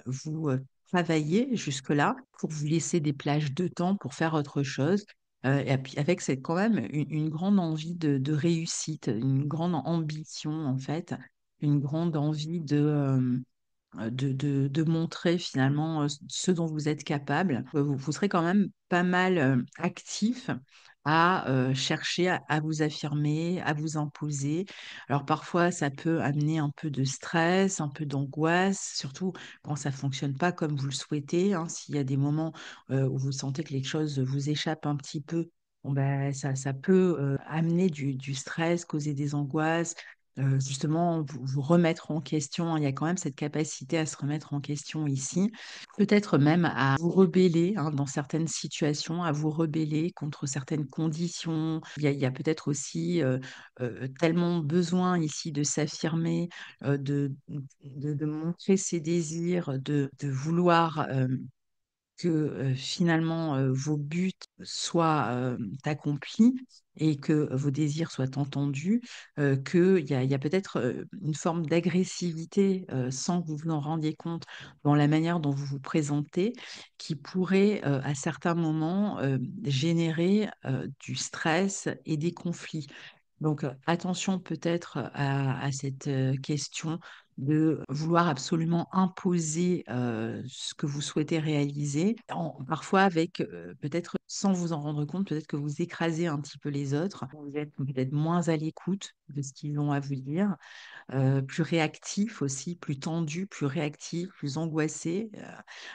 vous travaillez jusque-là pour vous laisser des plages de temps pour faire autre chose. Et puis avec c'est quand même une grande envie de réussite, une grande ambition en fait, une grande envie de montrer finalement ce dont vous êtes capable. Vous serez quand même pas mal actif à chercher à vous affirmer, à vous imposer. Alors parfois, ça peut amener un peu de stress, un peu d'angoisse, surtout quand ça fonctionne pas comme vous le souhaitez, hein. S'il y a des moments où vous sentez que les choses vous échappent un petit peu, bon, ben, ça peut amener du stress, causer des angoisses, justement vous remettre en question. Il y a quand même cette capacité à se remettre en question ici, peut-être même à vous rebeller hein, dans certaines situations, à vous rebeller contre certaines conditions. Il y a peut-être aussi tellement besoin ici de s'affirmer, de montrer ses désirs, de vouloir que finalement vos buts soient accomplis et que vos désirs soient entendus, qu'il y a peut-être une forme d'agressivité sans que vous vous en rendiez compte dans la manière dont vous vous présentez, qui pourrait à certains moments générer du stress et des conflits. Donc, attention peut-être à cette question de vouloir absolument imposer ce que vous souhaitez réaliser, parfois avec peut-être sans vous en rendre compte, peut-être que vous écrasez un petit peu les autres, vous êtes peut-être moins à l'écoute de ce qu'ils ont à vous dire, plus réactif aussi, plus tendu, plus réactif, plus angoissé.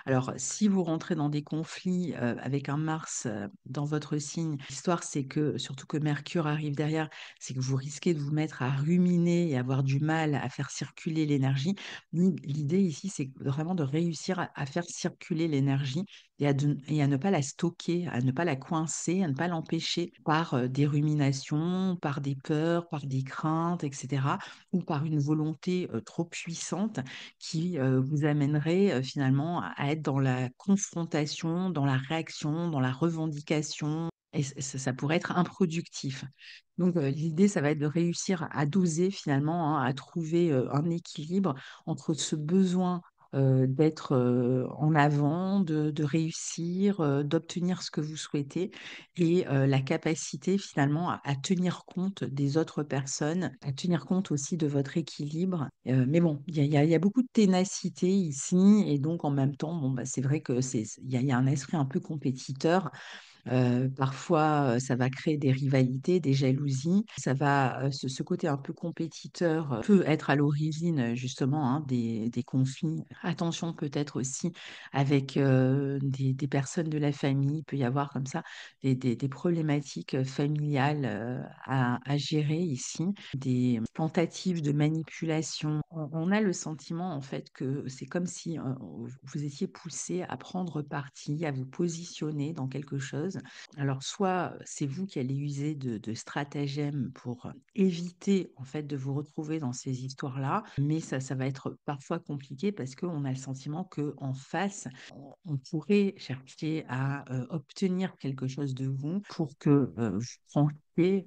Alors, si vous rentrez dans des conflits avec un Mars dans votre signe, l'histoire c'est que, surtout que Mercure arrive derrière, c'est que vous risquez de vous mettre à ruminer et avoir du mal à faire circuler l'énergie. L'idée ici, c'est vraiment de réussir à faire circuler l'énergie et à ne pas la stocker, à ne pas la coincer, à ne pas l'empêcher par des ruminations, par des peurs, par des craintes, etc., ou par une volonté trop puissante qui vous amènerait finalement à être dans la confrontation, dans la réaction, dans la revendication. Et ça pourrait être improductif. Donc, l'idée, ça va être de réussir à doser finalement, hein, à trouver un équilibre entre ce besoin d'être en avant, de réussir, d'obtenir ce que vous souhaitez et la capacité finalement à tenir compte des autres personnes, à tenir compte aussi de votre équilibre. Mais bon, il y a beaucoup de ténacité ici et donc en même temps, bon, bah, c'est vrai que il y a un esprit un peu compétiteur. Parfois, ça va créer des rivalités, des jalousies. Ça va, ce côté un peu compétiteur peut être à l'origine justement, hein, des conflits. Attention peut-être aussi avec des personnes de la famille. Il peut y avoir comme ça des problématiques familiales à gérer ici, des tentatives de manipulation. On a le sentiment en fait que c'est comme si vous étiez poussé à prendre parti, à vous positionner dans quelque chose. Alors, soit c'est vous qui allez user de stratagèmes pour éviter en fait de vous retrouver dans ces histoires-là, mais ça va être parfois compliqué parce qu'on a le sentiment qu'en face, on pourrait chercher à obtenir quelque chose de vous pour que vous tranchiez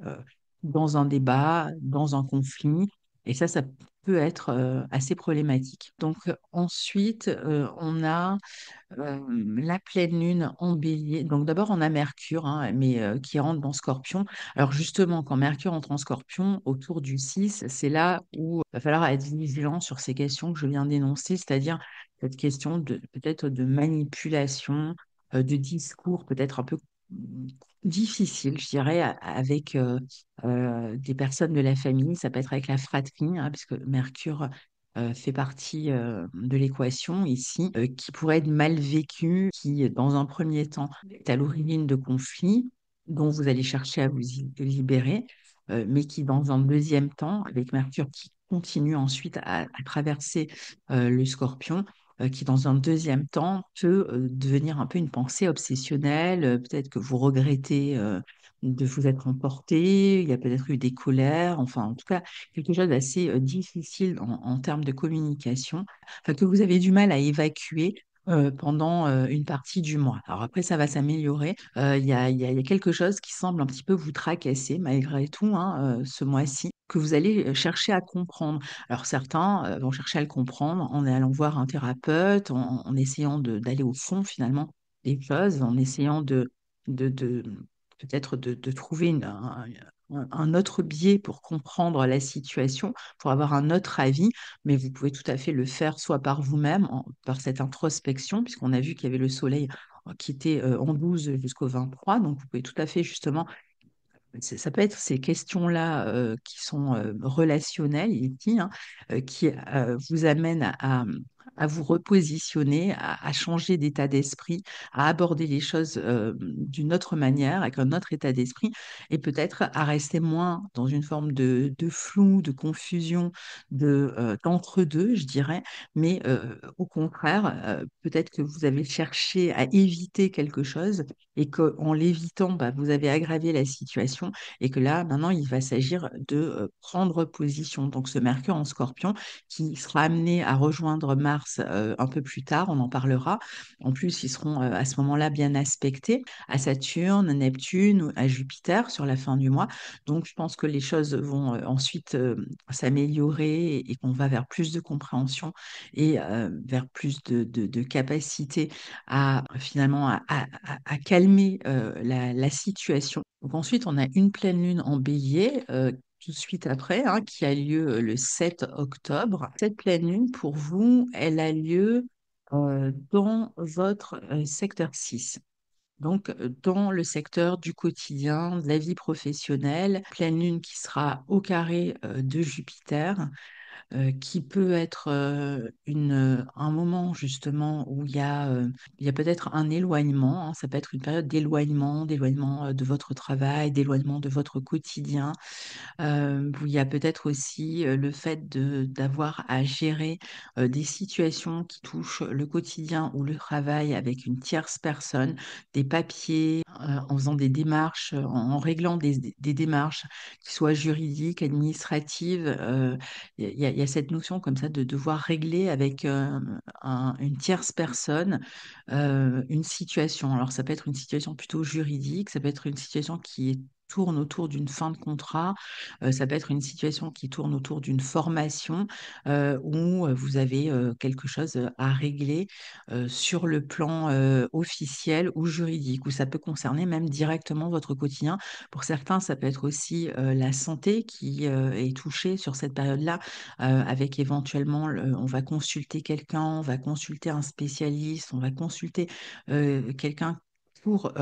dans un débat, dans un conflit. Et ça peut être assez problématique. Donc ensuite, on a la pleine lune en bélier. Donc d'abord, on a Mercure, hein, mais qui rentre dans Scorpion. Alors justement, quand Mercure entre en Scorpion, autour du 6, c'est là où il va falloir être vigilant sur ces questions que je viens d'énoncer, c'est-à-dire cette question de peut-être de manipulation, de discours peut-être un peu difficile, je dirais, avec des personnes de la famille. Ça peut être avec la fratrie, hein, puisque Mercure fait partie de l'équation ici, qui pourrait être mal vécu, qui, dans un premier temps, est à l'origine de conflits dont vous allez chercher à vous libérer, mais qui, dans un deuxième temps, avec Mercure qui continue ensuite à traverser le Scorpion, qui, dans un deuxième temps, peut devenir un peu une pensée obsessionnelle. Peut-être que vous regrettez de vous être emporté, il y a peut-être eu des colères, enfin, en tout cas, quelque chose d'assez difficile en termes de communication, enfin, que vous avez du mal à évacuer pendant une partie du mois. Alors après, ça va s'améliorer. Il y a quelque chose qui semble un petit peu vous tracasser malgré tout, hein, ce mois-ci, que vous allez chercher à comprendre. Alors certains vont chercher à le comprendre en allant voir un thérapeute, en essayant d'aller au fond finalement des choses, en essayant de peut-être de trouver un autre biais pour comprendre la situation, pour avoir un autre avis, mais vous pouvez tout à fait le faire soit par vous-même, par cette introspection, puisqu'on a vu qu'il y avait le soleil qui était en 12 jusqu'au 23, donc vous pouvez tout à fait justement ça peut être ces questions-là qui sont relationnelles ici, hein, qui vous amènent à vous repositionner, à changer d'état d'esprit, à aborder les choses d'une autre manière, avec un autre état d'esprit, et peut-être à rester moins dans une forme de flou, de confusion, d'entre-deux, je dirais, mais au contraire, peut-être que vous avez cherché à éviter quelque chose et qu'en l'évitant, bah, vous avez aggravé la situation et que là, maintenant, il va s'agir de prendre position. Donc, ce Mercure en Scorpion qui sera amené à rejoindre Mars un peu plus tard, on en parlera. En plus, ils seront à ce moment-là bien aspectés à Saturne, Neptune, ou à Jupiter sur la fin du mois. Donc, je pense que les choses vont ensuite s'améliorer et qu'on va vers plus de compréhension et vers plus de capacité à finalement à calmer la situation. Donc ensuite, on a une pleine lune en bélier. Tout de suite après, hein, qui a lieu le 7 octobre. Cette pleine lune, pour vous, elle a lieu dans votre secteur 6. Donc, dans le secteur du quotidien, de la vie professionnelle, pleine lune qui sera au carré de Jupiter, qui peut être un moment justement où il y a peut-être un éloignement, hein. Ça peut être une période d'éloignement de votre travail, d'éloignement de votre quotidien. Où il y a peut-être aussi le fait d'avoir à gérer des situations qui touchent le quotidien ou le travail avec une tierce personne, des papiers, en faisant des démarches, en réglant des démarches qui soient juridiques, administratives. Il y a cette notion comme ça de devoir régler avec une tierce personne une situation. Alors ça peut être une situation plutôt juridique, ça peut être une situation tourne autour d'une fin de contrat, ça peut être une situation qui tourne autour d'une formation où vous avez quelque chose à régler sur le plan officiel ou juridique, ou ça peut concerner même directement votre quotidien. Pour certains, ça peut être aussi la santé qui est touchée sur cette période-là, avec éventuellement, on va consulter quelqu'un, on va consulter un spécialiste, on va consulter quelqu'un pour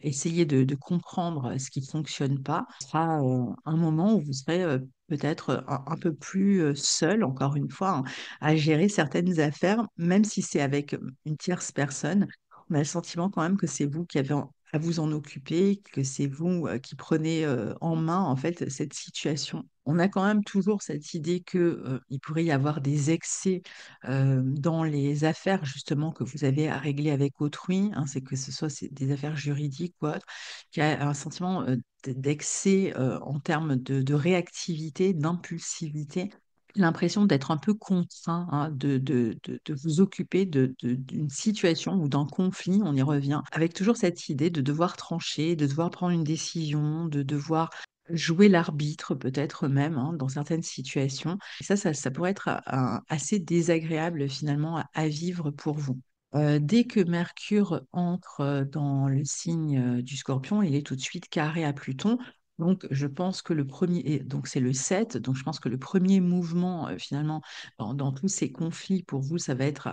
essayer de comprendre ce qui ne fonctionne pas. Ce sera un moment où vous serez peut-être un peu plus seul, encore une fois, hein, à gérer certaines affaires, même si c'est avec une tierce personne. On a le sentiment quand même que c'est vous qui avez à vous en occuper, que c'est vous qui prenez en main en fait cette situation. On a quand même toujours cette idée que il pourrait y avoir des excès dans les affaires justement que vous avez à régler avec autrui, hein, c'est que ce soit des affaires juridiques ou autres, qu'il y a un sentiment d'excès en termes de réactivité, d'impulsivité, l'impression d'être un peu contraint, hein, de vous occuper d'une situation ou d'un conflit, on y revient, avec toujours cette idée de devoir trancher, de devoir prendre une décision, de devoir jouer l'arbitre peut-être même, hein, dans certaines situations. Et ça pourrait être assez désagréable finalement à vivre pour vous. Dès que Mercure entre dans le signe du Scorpion, il est tout de suite carré à Pluton. Donc, je pense que donc c'est le 7, donc je pense que le premier mouvement, finalement, dans tous ces conflits, pour vous, ça va être,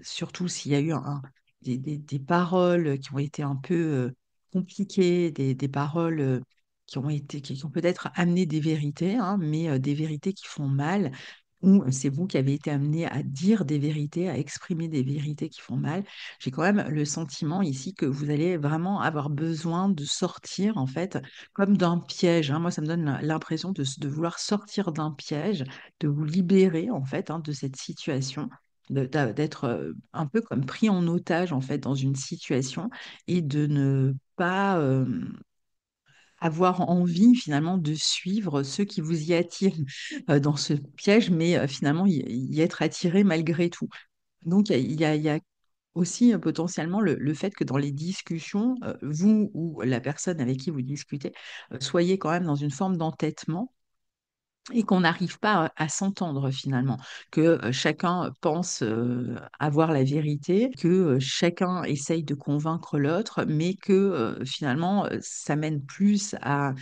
surtout s'il y a eu des paroles qui ont été un peu compliquées, des paroles qui ont peut-être amené des vérités, hein, mais des vérités qui font mal, ou c'est vous qui avez été amené à dire des vérités, à exprimer des vérités qui font mal. J'ai quand même le sentiment ici que vous allez vraiment avoir besoin de sortir, en fait, comme d'un piège, hein. Moi, ça me donne l'impression de vouloir sortir d'un piège, de vous libérer, en fait, hein, de cette situation. D'être un peu comme pris en otage en fait dans une situation et de ne pas avoir envie finalement de suivre ceux qui vous y attirent dans ce piège, mais finalement y être attiré malgré tout. Donc il y a aussi potentiellement le fait que dans les discussions, vous ou la personne avec qui vous discutez, soyez quand même dans une forme d'entêtement et qu'on n'arrive pas à s'entendre finalement, que chacun pense avoir la vérité, que chacun essaye de convaincre l'autre, mais que finalement ça mène plus à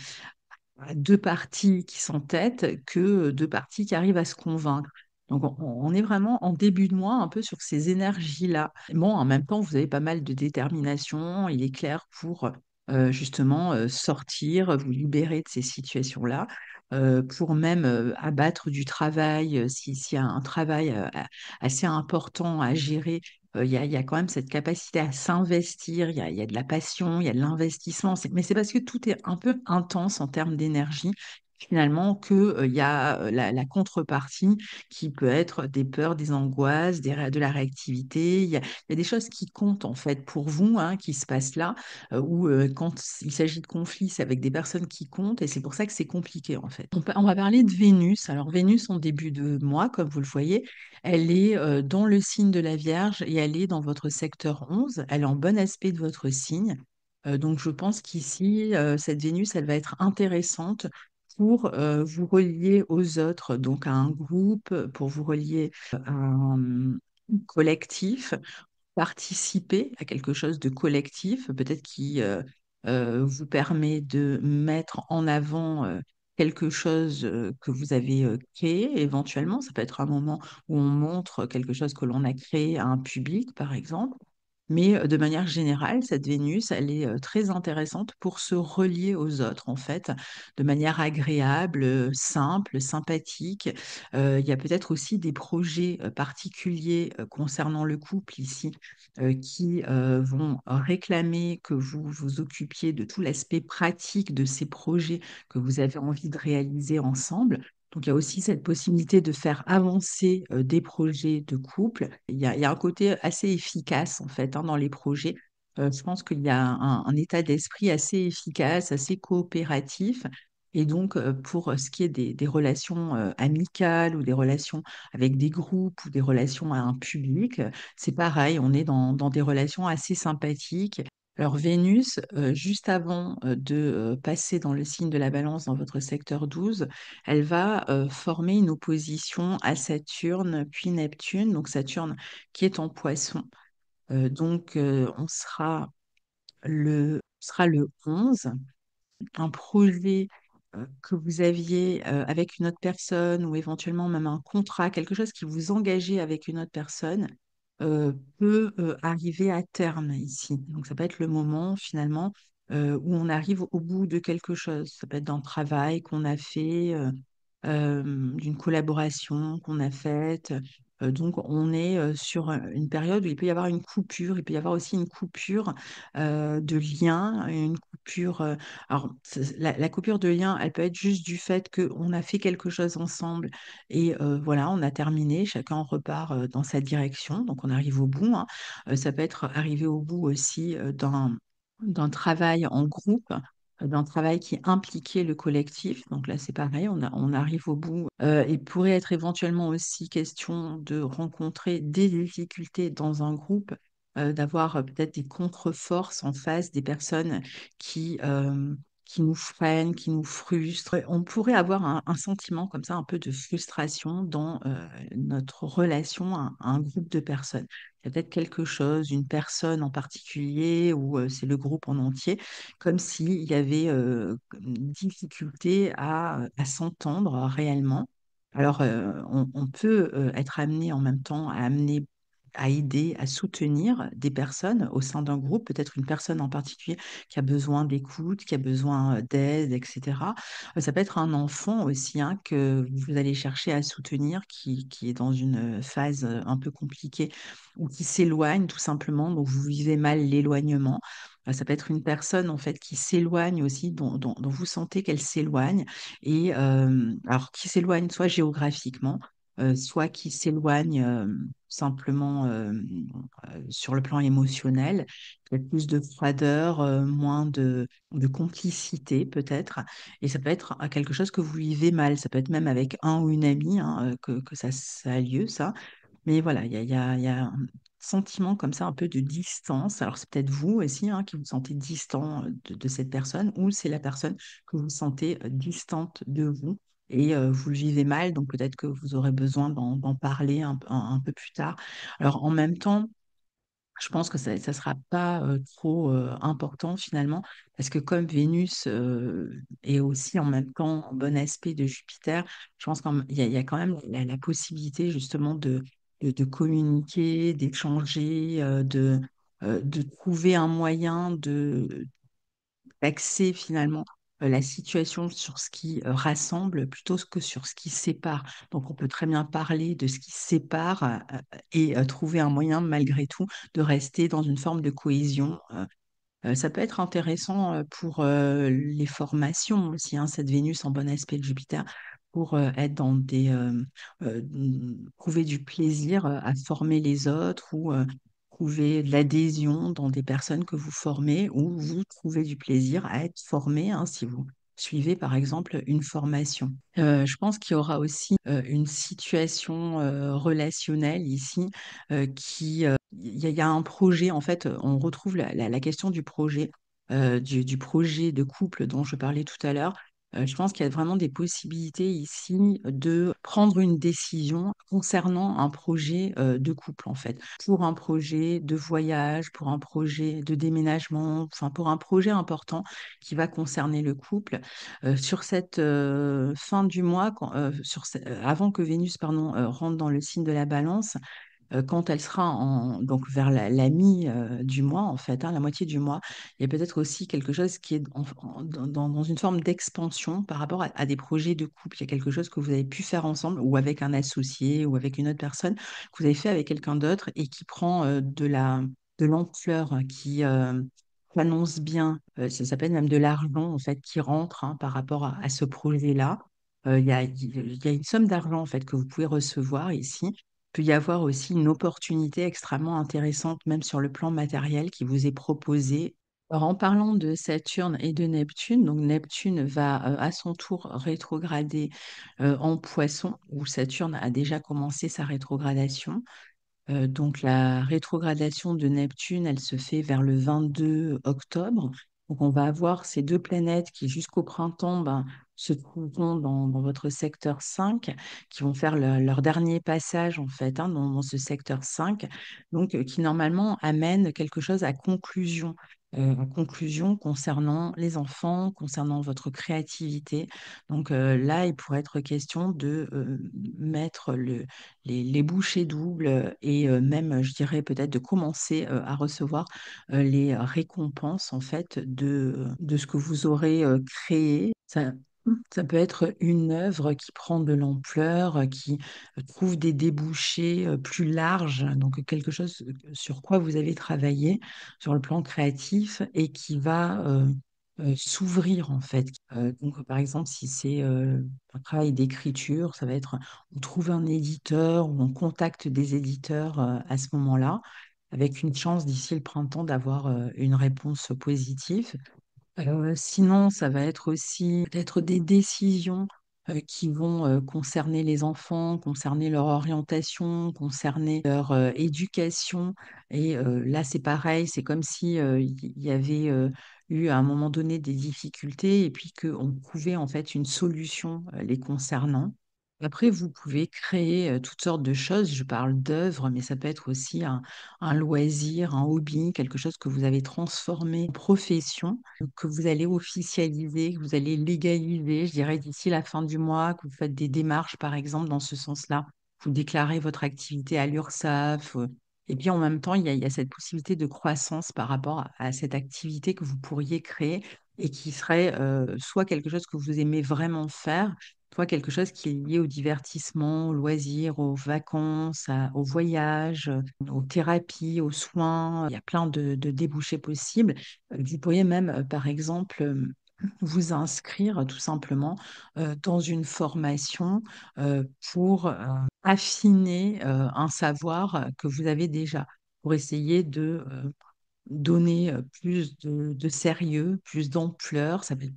deux parties qui s'entêtent que deux parties qui arrivent à se convaincre. Donc on est vraiment en début de mois un peu sur ces énergies-là. Bon, en même temps, vous avez pas mal de détermination, il est clair pour justement sortir, vous libérer de ces situations-là, pour même abattre du travail, s'il y a un travail assez important à gérer. Il y a quand même cette capacité à s'investir, il y a de la passion, il y a de l'investissement, mais c'est parce que tout est un peu intense en termes d'énergie, finalement, que, il y a la contrepartie qui peut être des peurs, des angoisses, de la réactivité. Il y a des choses qui comptent en fait pour vous, hein, qui se passent là, où quand il s'agit de conflits, c'est avec des personnes qui comptent, et c'est pour ça que c'est compliqué en fait. On va parler de Vénus. Alors Vénus, en début de mois, comme vous le voyez, elle est dans le signe de la Vierge et elle est dans votre secteur 11. Elle est en bon aspect de votre signe. Donc je pense qu'ici, cette Vénus, elle va être intéressante pour vous relier aux autres, donc à un groupe, pour vous relier à un collectif, participer à quelque chose de collectif, peut-être qui vous permet de mettre en avant quelque chose que vous avez créé éventuellement. Ça peut être un moment où on montre quelque chose que l'on a créé à un public, par exemple. Mais de manière générale, cette Vénus, elle est très intéressante pour se relier aux autres, en fait, de manière agréable, simple, sympathique. Il y a peut-être aussi des projets particuliers concernant le couple ici qui vont réclamer que vous vous occupiez de tout l'aspect pratique de ces projets que vous avez envie de réaliser ensemble. Donc, il y a aussi cette possibilité de faire avancer des projets de couple. Il y a un côté assez efficace, en fait, hein, dans les projets. Je pense qu'il y a un état d'esprit assez efficace, assez coopératif. Et donc, pour ce qui est des relations amicales ou des relations avec des groupes ou des relations à un public, c'est pareil, on est dans des relations assez sympathiques. Alors Vénus, juste avant de passer dans le signe de la Balance dans votre secteur 12, elle va former une opposition à Saturne puis Neptune. Donc Saturne qui est en Poisson. On sera le 11, un projet que vous aviez avec une autre personne ou éventuellement même un contrat, quelque chose qui vous engageait avec une autre personne, peut arriver à terme ici. Donc ça peut être le moment finalement où on arrive au bout de quelque chose. Ça peut être d'un travail qu'on a fait, d'une collaboration qu'on a faite. Donc on est sur une période où il peut y avoir une coupure, il peut y avoir aussi une coupure de lien, une coupure. Alors, la coupure de lien, elle peut être juste du fait qu'on a fait quelque chose ensemble et voilà, on a terminé, chacun repart dans sa direction, donc on arrive au bout, hein. Ça peut être arrivé au bout aussi d'un travail en groupe, d'un travail qui impliquait le collectif. Donc là, c'est pareil, on arrive au bout. Il pourrait être éventuellement aussi question de rencontrer des difficultés dans un groupe, d'avoir peut-être des contre-forces en face, des personnes qui nous freinent, qui nous frustrent. On pourrait avoir un sentiment comme ça, un peu de frustration dans notre relation à un groupe de personnes. Il y a peut-être quelque chose, une personne en particulier, ou c'est le groupe en entier, comme s'il y avait une difficulté à s'entendre réellement. Alors, on peut être amené en même temps à aider, à soutenir des personnes au sein d'un groupe, peut-être une personne en particulier qui a besoin d'écoute, qui a besoin d'aide, etc. Ça peut être un enfant aussi hein, que vous allez chercher à soutenir, qui est dans une phase un peu compliquée ou qui s'éloigne tout simplement, donc vous vivez mal l'éloignement. Ça peut être une personne en fait qui s'éloigne aussi, dont vous sentez qu'elle s'éloigne, et alors qui s'éloigne soit géographiquement, soit qui s'éloigne simplement sur le plan émotionnel, peut-être plus de froideur, moins de complicité peut-être, et ça peut être quelque chose que vous vivez mal, ça peut être même avec un ou une amie hein, que ça a lieu, ça. Mais voilà, il y a un sentiment comme ça, un peu de distance. Alors, c'est peut-être vous aussi hein, qui vous sentez distant de cette personne, ou c'est la personne que vous sentez distante de vous et vous le vivez mal, donc peut-être que vous aurez besoin d'en parler un peu plus tard. Alors, en même temps, je pense que ça ne sera pas trop important finalement, parce que comme Vénus est aussi en même temps en bon aspect de Jupiter, je pense qu'il y a quand même la possibilité justement de communiquer, d'échanger, de trouver un moyen d'axer finalement la situation sur ce qui rassemble plutôt que sur ce qui sépare. Donc on peut très bien parler de ce qui sépare et trouver un moyen malgré tout de rester dans une forme de cohésion. Ça peut être intéressant pour les formations aussi, hein, cette Vénus en bon aspect de Jupiter, pour être dans trouver du plaisir à former les autres ou trouver de l'adhésion dans des personnes que vous formez ou vous trouvez du plaisir à être formé, hein, si vous suivez par exemple une formation. Je pense qu'il y aura aussi une situation relationnelle ici il y a un projet, en fait, on retrouve la question du projet, du projet de couple dont je parlais tout à l'heure. Je pense qu'il y a vraiment des possibilités ici de prendre une décision concernant un projet de couple, en fait. Pour un projet de voyage, pour un projet de déménagement, enfin pour un projet important qui va concerner le couple. Sur cette fin du mois, avant que Vénus, pardon, rentre dans le signe de la Balance, quand elle sera donc vers la mi, du mois, en fait, hein, la moitié du mois, il y a peut-être aussi quelque chose qui est dans une forme d'expansion par rapport à des projets de couple. Il y a quelque chose que vous avez pu faire ensemble ou avec un associé ou avec une autre personne que vous avez fait avec quelqu'un d'autre et qui prend de l'ampleur, qui s'annonce bien. Ça s'appelle même de l'argent, en fait, qui rentre, hein, par rapport à ce projet-là. Il y a une somme d'argent, en fait, que vous pouvez recevoir ici. Il peut y avoir aussi une opportunité extrêmement intéressante, même sur le plan matériel, qui vous est proposée. Alors, en parlant de Saturne et de Neptune, donc Neptune va à son tour rétrograder en Poisson, où Saturne a déjà commencé sa rétrogradation. Donc la rétrogradation de Neptune, elle se fait vers le 22 octobre. Donc on va avoir ces deux planètes qui jusqu'au printemps se trouveront dans votre secteur 5, qui vont faire leur dernier passage en fait, hein, dans ce secteur 5, donc qui normalement amène quelque chose à conclusion concernant les enfants, concernant votre créativité. Donc là, il pourrait être question de mettre les bouchées doubles et même, je dirais, peut-être de commencer à recevoir les récompenses en fait de ce que vous aurez créé. Ça peut être une œuvre qui prend de l'ampleur, qui trouve des débouchés plus larges, donc quelque chose sur quoi vous avez travaillé sur le plan créatif et qui va s'ouvrir en fait. Donc par exemple, si c'est un travail d'écriture, ça va être on trouve un éditeur ou on contacte des éditeurs à ce moment-là, avec une chance d'ici le printemps d'avoir une réponse positive. Sinon, ça va être aussi peut-être des décisions qui vont concerner les enfants, concerner leur orientation, concerner leur éducation. Et là, c'est pareil, c'est comme si il y avait eu à un moment donné des difficultés et puis qu'on trouvait en fait une solution les concernant. Après, vous pouvez créer toutes sortes de choses. Je parle d'œuvres, mais ça peut être aussi un loisir, un hobby, quelque chose que vous avez transformé en profession, que vous allez officialiser, que vous allez légaliser, je dirais, d'ici la fin du mois, que vous faites des démarches, par exemple, dans ce sens-là. Vous déclarez votre activité à l'URSSAF. Et puis en même temps, il y a cette possibilité de croissance par rapport à cette activité que vous pourriez créer et qui serait soit quelque chose que vous aimez vraiment faire, toi, quelque chose qui est lié au divertissement, aux loisirs, aux vacances, au voyage, aux thérapies, aux soins. Il y a plein de débouchés possibles. Vous pourriez même, par exemple, vous inscrire tout simplement dans une formation pour affiner un savoir que vous avez déjà, pour essayer de donner plus de sérieux, plus d'ampleur. Ça peut être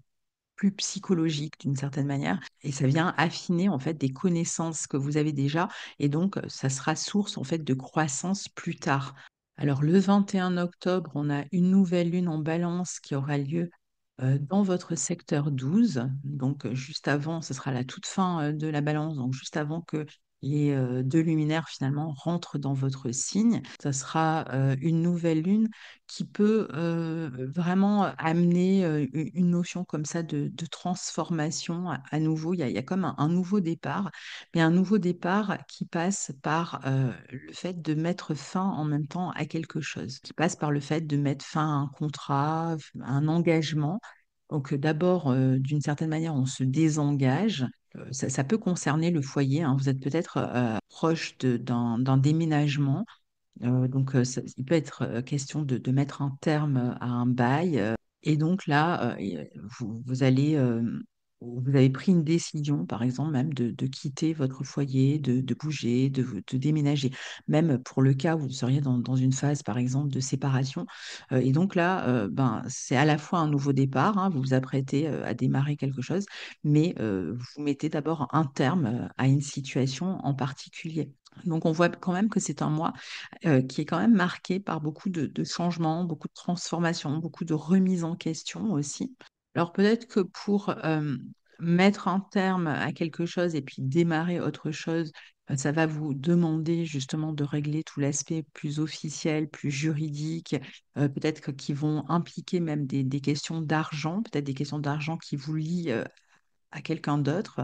plus psychologique d'une certaine manière, et ça vient affiner en fait des connaissances que vous avez déjà, et donc ça sera source en fait de croissance plus tard. Alors le 21 octobre, on a une nouvelle lune en Balance qui aura lieu dans votre secteur 12, donc juste avant, ce sera la toute fin de la Balance, donc juste avant que les deux luminaires finalement rentrent dans votre signe. Ça sera une nouvelle lune qui peut vraiment amener une notion comme ça de transformation à nouveau. Il y a comme un nouveau départ, mais un nouveau départ qui passe par le fait de mettre fin en même temps à quelque chose, qui passe par le fait de mettre fin à un contrat, à un engagement. Donc d'abord, d'une certaine manière, on se désengage. Ça peut concerner le foyer, hein. Vous êtes peut-être proche d'un déménagement, donc, il peut être question de mettre un terme à un bail. Et donc là, vous avez pris une décision, par exemple, même de quitter votre foyer, de bouger, de déménager, même pour le cas où vous seriez dans une phase, par exemple, de séparation. Et donc là, c'est à la fois un nouveau départ, hein, vous vous apprêtez à démarrer quelque chose, mais vous mettez d'abord un terme à une situation en particulier. Donc, on voit quand même que c'est un mois qui est quand même marqué par beaucoup de changements, beaucoup de transformations, beaucoup de remises en question aussi. Alors peut-être que pour mettre un terme à quelque chose et puis démarrer autre chose, ça va vous demander justement de régler tout l'aspect plus officiel, plus juridique, peut-être qui vont impliquer même des questions d'argent, peut-être des questions d'argent qui vous lient à quelqu'un d'autre.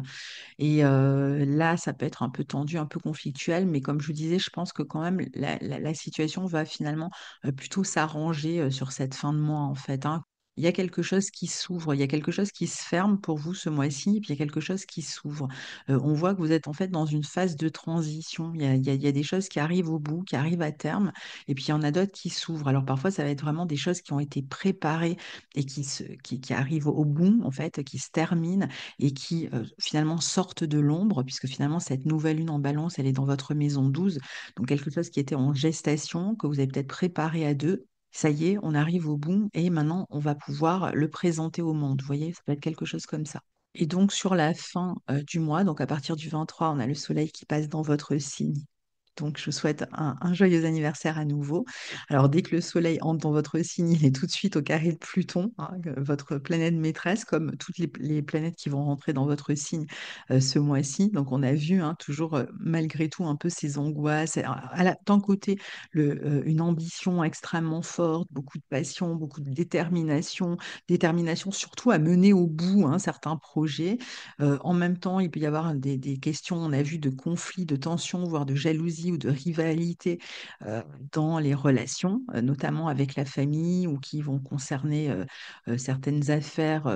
Et là, ça peut être un peu tendu, un peu conflictuel, mais comme je vous disais, je pense que quand même la situation va finalement plutôt s'arranger sur cette fin de mois, en fait, hein. Il y a quelque chose qui s'ouvre, il y a quelque chose qui se ferme pour vous ce mois-ci, et puis il y a quelque chose qui s'ouvre. On voit que vous êtes en fait dans une phase de transition. Il y a des choses qui arrivent au bout, qui arrivent à terme, et puis il y en a d'autres qui s'ouvrent. Alors parfois, ça va être vraiment des choses qui ont été préparées et qui arrivent au bout, en fait, qui se terminent et qui finalement sortent de l'ombre, puisque finalement cette nouvelle lune en balance, elle est dans votre maison 12, donc quelque chose qui était en gestation, que vous avez peut-être préparé à deux. Ça y est, on arrive au bout et maintenant on va pouvoir le présenter au monde. Vous voyez, ça peut être quelque chose comme ça. Et donc sur la fin du mois, donc à partir du 23, on a le soleil qui passe dans votre signe. Donc, je vous souhaite un joyeux anniversaire à nouveau. Alors, dès que le Soleil entre dans votre signe, il est tout de suite au carré de Pluton, hein, votre planète maîtresse, comme toutes les planètes qui vont rentrer dans votre signe ce mois-ci. Donc, on a vu hein, toujours, malgré tout, un peu ces angoisses. D'un côté, une ambition extrêmement forte, beaucoup de passion, beaucoup de détermination, détermination surtout à mener au bout hein, certains projets. En même temps, il peut y avoir des questions, on a vu, de conflits, de tensions, voire de jalousie ou de rivalité dans les relations, notamment avec la famille ou qui vont concerner certaines affaires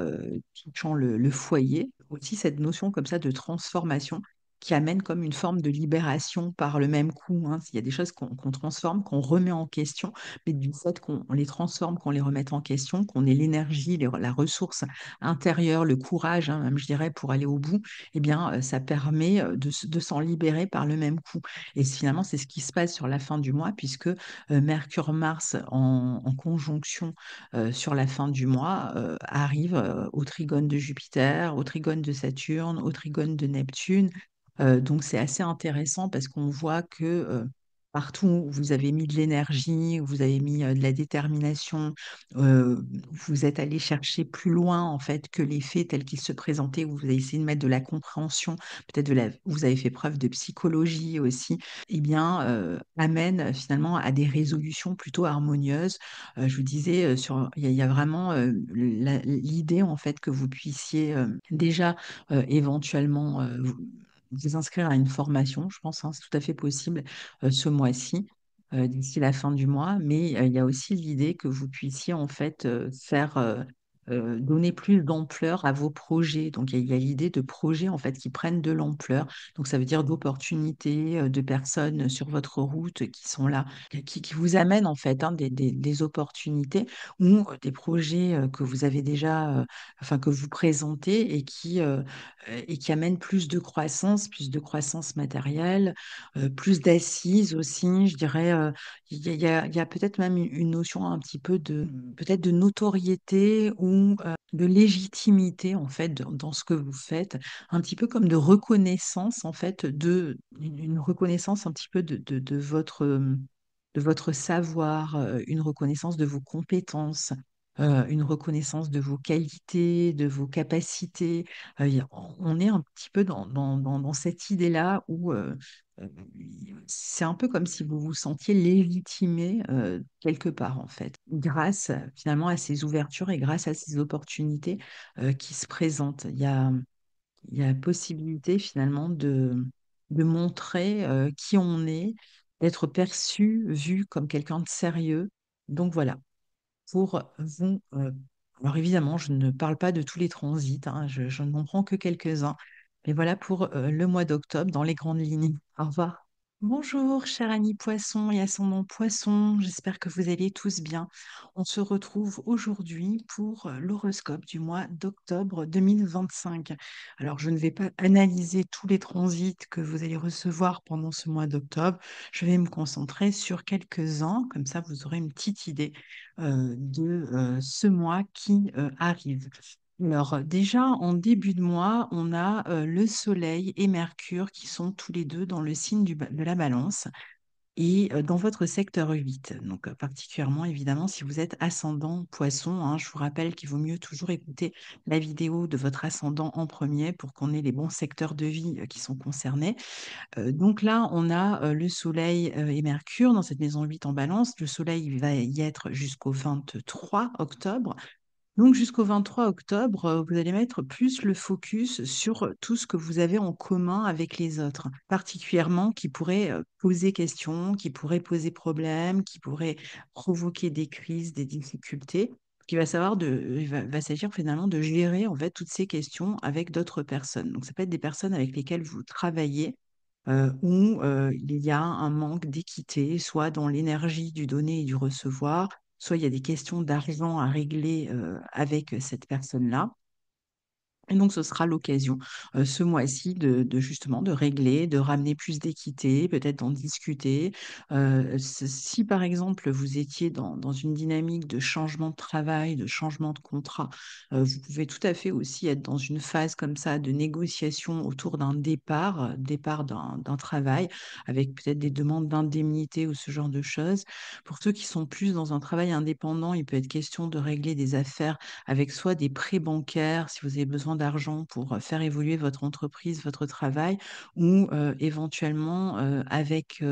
touchant le foyer. Aussi, cette notion comme ça de transformation qui amène comme une forme de libération par le même coup, hein. Il y a des choses qu'on transforme, qu'on remet en question, mais du fait qu'on on les transforme, qu'on les remette en question, qu'on ait l'énergie, la ressource intérieur, le courage, hein, même je dirais, pour aller au bout, eh bien, ça permet de s'en libérer par le même coup. Et finalement, c'est ce qui se passe sur la fin du mois, puisque Mercure-Mars en conjonction sur la fin du mois arrive au trigone de Jupiter, au trigone de Saturne, au trigone de Neptune. Donc, c'est assez intéressant parce qu'on voit que partout où vous avez mis de l'énergie, où vous avez mis de la détermination, euh, vous êtes allé chercher plus loin en fait que les faits tels qu'ils se présentaient, où vous avez essayé de mettre de la compréhension, peut-être vous avez fait preuve de psychologie aussi, eh bien, amène finalement à des résolutions plutôt harmonieuses. Je vous disais, il y a vraiment l'idée en fait que vous puissiez déjà éventuellement vous inscrire à une formation, je pense, hein, c'est tout à fait possible ce mois-ci, d'ici la fin du mois, mais il y a aussi l'idée que vous puissiez en fait donner plus d'ampleur à vos projets. Donc il y a l'idée de projets en fait qui prennent de l'ampleur. Donc ça veut dire d'opportunités, de personnes sur votre route qui sont là, qui vous amènent en fait hein, des opportunités ou des projets que vous avez déjà, enfin que vous présentez et qui amène plus de croissance matérielle, plus d'assises aussi, je dirais. Il y a peut-être même une notion un petit peu de peut-être de notoriété ou de légitimité en fait dans ce que vous faites, un petit peu comme de reconnaissance en fait une reconnaissance un petit peu de votre savoir, une reconnaissance de vos compétences, une reconnaissance de vos qualités, de vos capacités. On est un petit peu dans cette idée-là où euh, c'est un peu comme si vous vous sentiez légitimé quelque part, en fait, grâce finalement à ces ouvertures et grâce à ces opportunités qui se présentent. Il y a possibilité finalement de montrer qui on est, d'être perçu, vu comme quelqu'un de sérieux. Donc voilà, pour vous. Alors évidemment, je ne parle pas de tous les transits, hein, je n'en prends que quelques-uns. Mais voilà pour le mois d'octobre dans les grandes lignes. Au revoir. Bonjour, cher ami poisson et ascendant poisson, j'espère que vous allez tous bien. On se retrouve aujourd'hui pour l'horoscope du mois d'octobre 2025. Alors, je ne vais pas analyser tous les transits que vous allez recevoir pendant ce mois d'octobre. Je vais me concentrer sur quelques-uns, comme ça vous aurez une petite idée de ce mois qui arrive. Alors, déjà, en début de mois, on a le Soleil et Mercure qui sont tous les deux dans le signe de la Balance et dans votre secteur 8. Donc, particulièrement, évidemment, si vous êtes ascendant Poisson, hein, je vous rappelle qu'il vaut mieux toujours écouter la vidéo de votre ascendant en premier pour qu'on ait les bons secteurs de vie qui sont concernés. Donc là, on a le Soleil et Mercure dans cette maison 8 en Balance. Le Soleil va y être jusqu'au 23 octobre. Donc jusqu'au 23 octobre, vous allez mettre plus le focus sur tout ce que vous avez en commun avec les autres, particulièrement qui pourrait poser question, qui pourrait poser problème, qui pourrait provoquer des crises, des difficultés. Il va s'agir finalement de gérer en fait toutes ces questions avec d'autres personnes. Donc ça peut être des personnes avec lesquelles vous travaillez où il y a un manque d'équité, soit dans l'énergie du donner et du recevoir, soit il y a des questions d'argent à régler avec cette personne-là. Et donc, ce sera l'occasion, ce mois-ci, justement de régler, de ramener plus d'équité, peut-être d'en discuter. Si, par exemple, vous étiez dans une dynamique de changement de travail, de changement de contrat, vous pouvez tout à fait aussi être dans une phase comme ça de négociation autour d'un départ d'un travail, avec peut-être des demandes d'indemnité ou ce genre de choses. Pour ceux qui sont plus dans un travail indépendant, il peut être question de régler des affaires avec soit des prêts bancaires si vous avez besoin d'argent pour faire évoluer votre entreprise, votre travail, ou éventuellement avec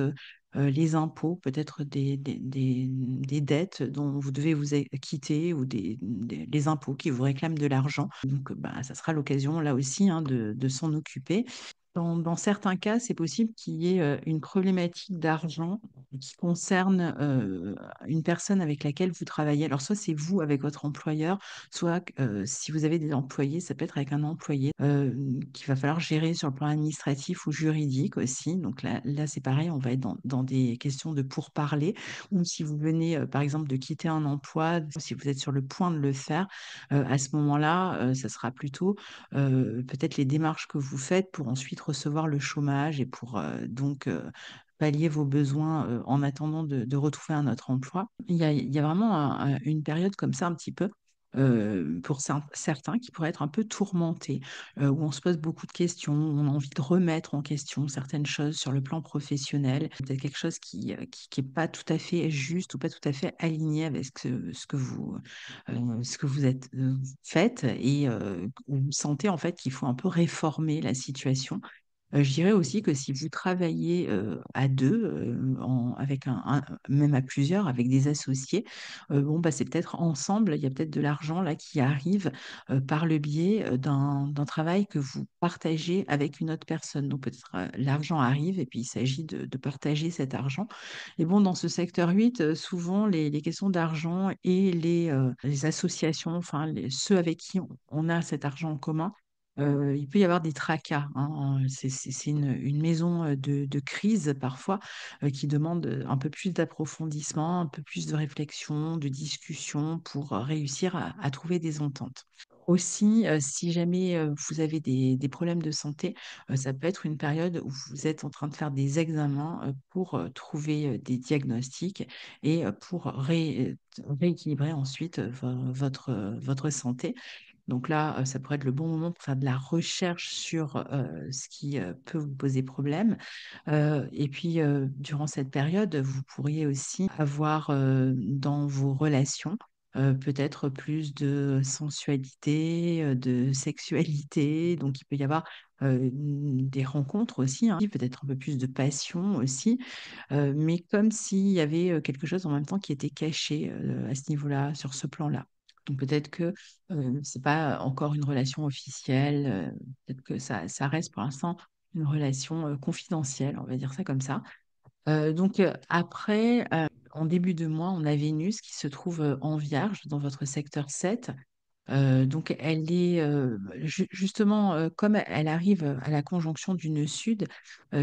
les impôts, peut-être des dettes dont vous devez quitter ou les impôts qui vous réclament de l'argent. Donc, bah, ça sera l'occasion là aussi hein, de s'en occuper. Dans certains cas, c'est possible qu'il y ait une problématique d'argent qui concerne une personne avec laquelle vous travaillez. Alors, soit c'est vous avec votre employeur, soit si vous avez des employés, ça peut être avec un employé qu'il va falloir gérer sur le plan administratif ou juridique aussi. Donc là c'est pareil, on va être dans des questions de pourparlers. Ou si vous venez, par exemple, de quitter un emploi, si vous êtes sur le point de le faire, à ce moment-là, ça sera plutôt peut-être les démarches que vous faites pour ensuite recevoir le chômage et pour pallier vos besoins en attendant de retrouver un autre emploi. Il y a vraiment une période comme ça un petit peu. Pour certains qui pourraient être un peu tourmentés, où on se pose beaucoup de questions, où on a envie de remettre en question certaines choses sur le plan professionnel, peut-être quelque chose qui est pas tout à fait juste ou pas tout à fait aligné avec ce que vous êtes faites et vous sentez en fait qu'il faut un peu réformer la situation. Je dirais aussi que si vous travaillez à deux, avec même à plusieurs, avec des associés, bon, bah, c'est peut-être ensemble, il y a peut-être de l'argent là qui arrive par le biais d'un travail que vous partagez avec une autre personne. Donc peut-être l'argent arrive et puis il s'agit de partager cet argent. Et bon, dans ce secteur 8, souvent les questions d'argent et les associations, enfin ceux avec qui on a cet argent en commun, il peut y avoir des tracas, hein. C'est une maison de crise parfois qui demande un peu plus d'approfondissement, un peu plus de réflexion, de discussion pour réussir à trouver des ententes. Aussi, si jamais vous avez des problèmes de santé, ça peut être une période où vous êtes en train de faire des examens pour trouver des diagnostics et pour rééquilibrer ensuite votre santé. Donc là, ça pourrait être le bon moment pour faire de la recherche sur ce qui peut vous poser problème. Et puis, durant cette période, vous pourriez aussi avoir dans vos relations peut-être plus de sensualité, de sexualité. Donc, il peut y avoir des rencontres aussi, hein, peut-être un peu plus de passion aussi, mais comme s'il y avait quelque chose en même temps qui était caché à ce niveau-là, sur ce plan-là. Donc peut-être que c'est pas encore une relation officielle, peut-être que ça reste pour l'instant une relation confidentielle, on va dire ça comme ça. Donc après, en début de mois, on a Vénus qui se trouve en Vierge dans votre secteur 7. Donc, elle est justement, comme elle arrive à la conjonction du nœud sud,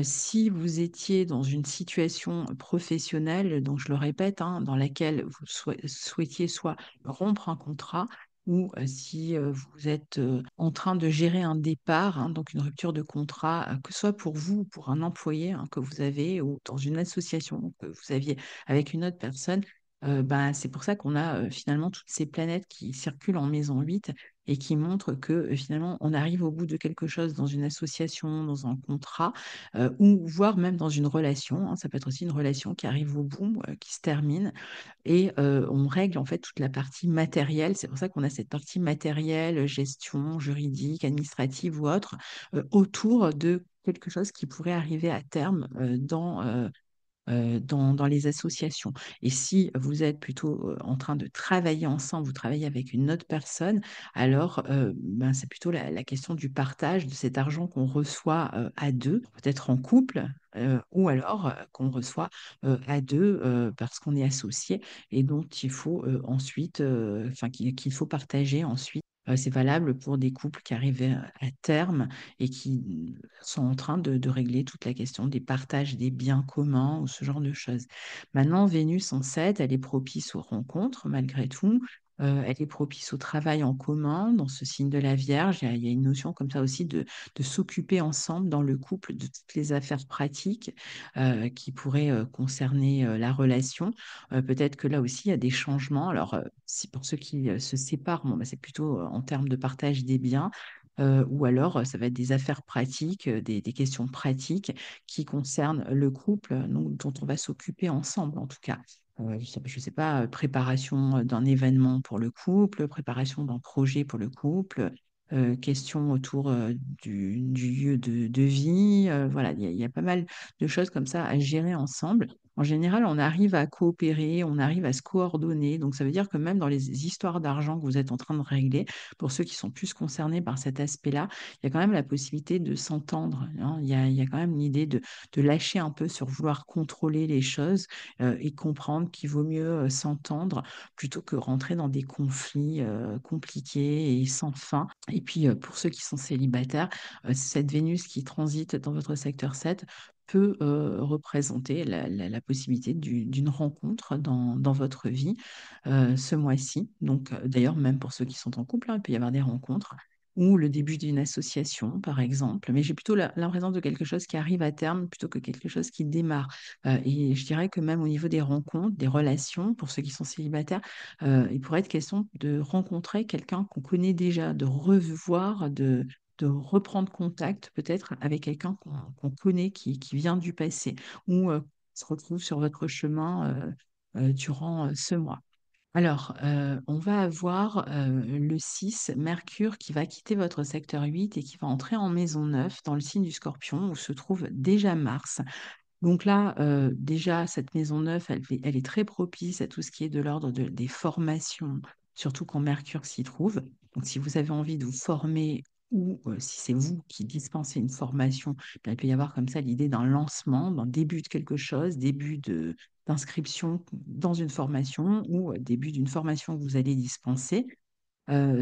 si vous étiez dans une situation professionnelle, donc je le répète, hein, dans laquelle vous souhaitiez soit rompre un contrat, ou si vous êtes en train de gérer un départ, hein, donc une rupture de contrat, que ce soit pour vous ou pour un employé hein, que vous avez, ou dans une association que vous aviez avec une autre personne, bah, c'est pour ça qu'on a finalement toutes ces planètes qui circulent en maison 8 et qui montrent que finalement on arrive au bout de quelque chose dans une association, dans un contrat, ou voire même dans une relation, hein. Ça peut être aussi une relation qui arrive au bout, qui se termine, et on règle en fait toute la partie matérielle. C'est pour ça qu'on a cette partie matérielle, gestion, juridique, administrative ou autre, autour de quelque chose qui pourrait arriver à terme dans les associations. Et si vous êtes plutôt en train de travailler ensemble, vous travaillez avec une autre personne, alors ben, c'est plutôt la question du partage de cet argent qu'on reçoit à deux, peut-être en couple, ou alors qu'on reçoit à deux parce qu'on est associé et dont il faut ensuite, enfin qu'il faut partager ensuite. C'est valable pour des couples qui arrivent à terme et qui sont en train de régler toute la question des partages des biens communs ou ce genre de choses. Maintenant, Vénus en 7, elle est propice aux rencontres malgré tout. Elle est propice au travail en commun dans ce signe de la Vierge. Il y a une notion comme ça aussi de s'occuper ensemble dans le couple de toutes les affaires pratiques qui pourraient concerner la relation. Peut-être que là aussi, il y a des changements. Alors, si pour ceux qui se séparent, bon, bah, c'est plutôt en termes de partage des biens. Ou alors, ça va être des affaires pratiques, des questions pratiques qui concernent le couple, dont on va s'occuper ensemble, en tout cas. Je sais pas, préparation d'un événement pour le couple, préparation d'un projet pour le couple, questions autour du lieu de vie. Voilà, il y a pas mal de choses comme ça à gérer ensemble. En général, on arrive à coopérer, on arrive à se coordonner. Donc, ça veut dire que même dans les histoires d'argent que vous êtes en train de régler, pour ceux qui sont plus concernés par cet aspect-là, il y a quand même la possibilité de s'entendre, hein. Il y a quand même l'idée de lâcher un peu sur vouloir contrôler les choses et comprendre qu'il vaut mieux s'entendre plutôt que rentrer dans des conflits compliqués et sans fin. Et puis, pour ceux qui sont célibataires, cette Vénus qui transite dans votre secteur 7 peut représenter la possibilité d'une rencontre dans votre vie ce mois-ci. Donc, d'ailleurs, même pour ceux qui sont en couple, hein, il peut y avoir des rencontres ou le début d'une association, par exemple. Mais j'ai plutôt l'impression de quelque chose qui arrive à terme plutôt que quelque chose qui démarre. Et je dirais que même au niveau des rencontres, des relations, pour ceux qui sont célibataires, il pourrait être question de rencontrer quelqu'un qu'on connaît déjà, de revoir, de reprendre contact peut-être avec quelqu'un qu'on connaît, qui vient du passé, ou se retrouve sur votre chemin durant ce mois. Alors, on va avoir le 6, Mercure qui va quitter votre secteur 8 et qui va entrer en maison 9 dans le signe du Scorpion où se trouve déjà Mars. Donc là, déjà, cette maison 9, elle est très propice à tout ce qui est de l'ordre des formations, surtout quand Mercure s'y trouve. Donc si vous avez envie de vous former ou si c'est vous qui dispensez une formation, bien, il peut y avoir comme ça l'idée d'un lancement, d'un début de quelque chose, d'inscription dans une formation ou début d'une formation que vous allez dispenser.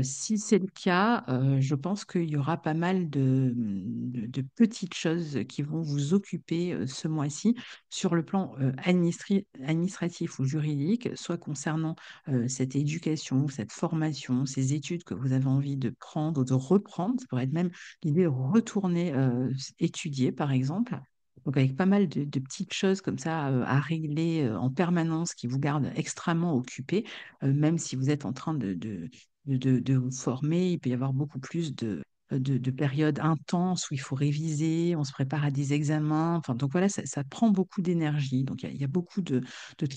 Si c'est le cas, je pense qu'il y aura pas mal de petites choses qui vont vous occuper ce mois-ci sur le plan administratif ou juridique, soit concernant cette éducation, cette formation, ces études que vous avez envie de prendre ou de reprendre. Ça pourrait être même l'idée de retourner étudier, par exemple. Donc avec pas mal de petites choses comme ça à régler en permanence qui vous gardent extrêmement occupé, même si vous êtes en train de vous former. Il peut y avoir beaucoup plus de périodes intenses où il faut réviser, on se prépare à des examens. Enfin, donc voilà, ça prend beaucoup d'énergie. Donc il y a beaucoup de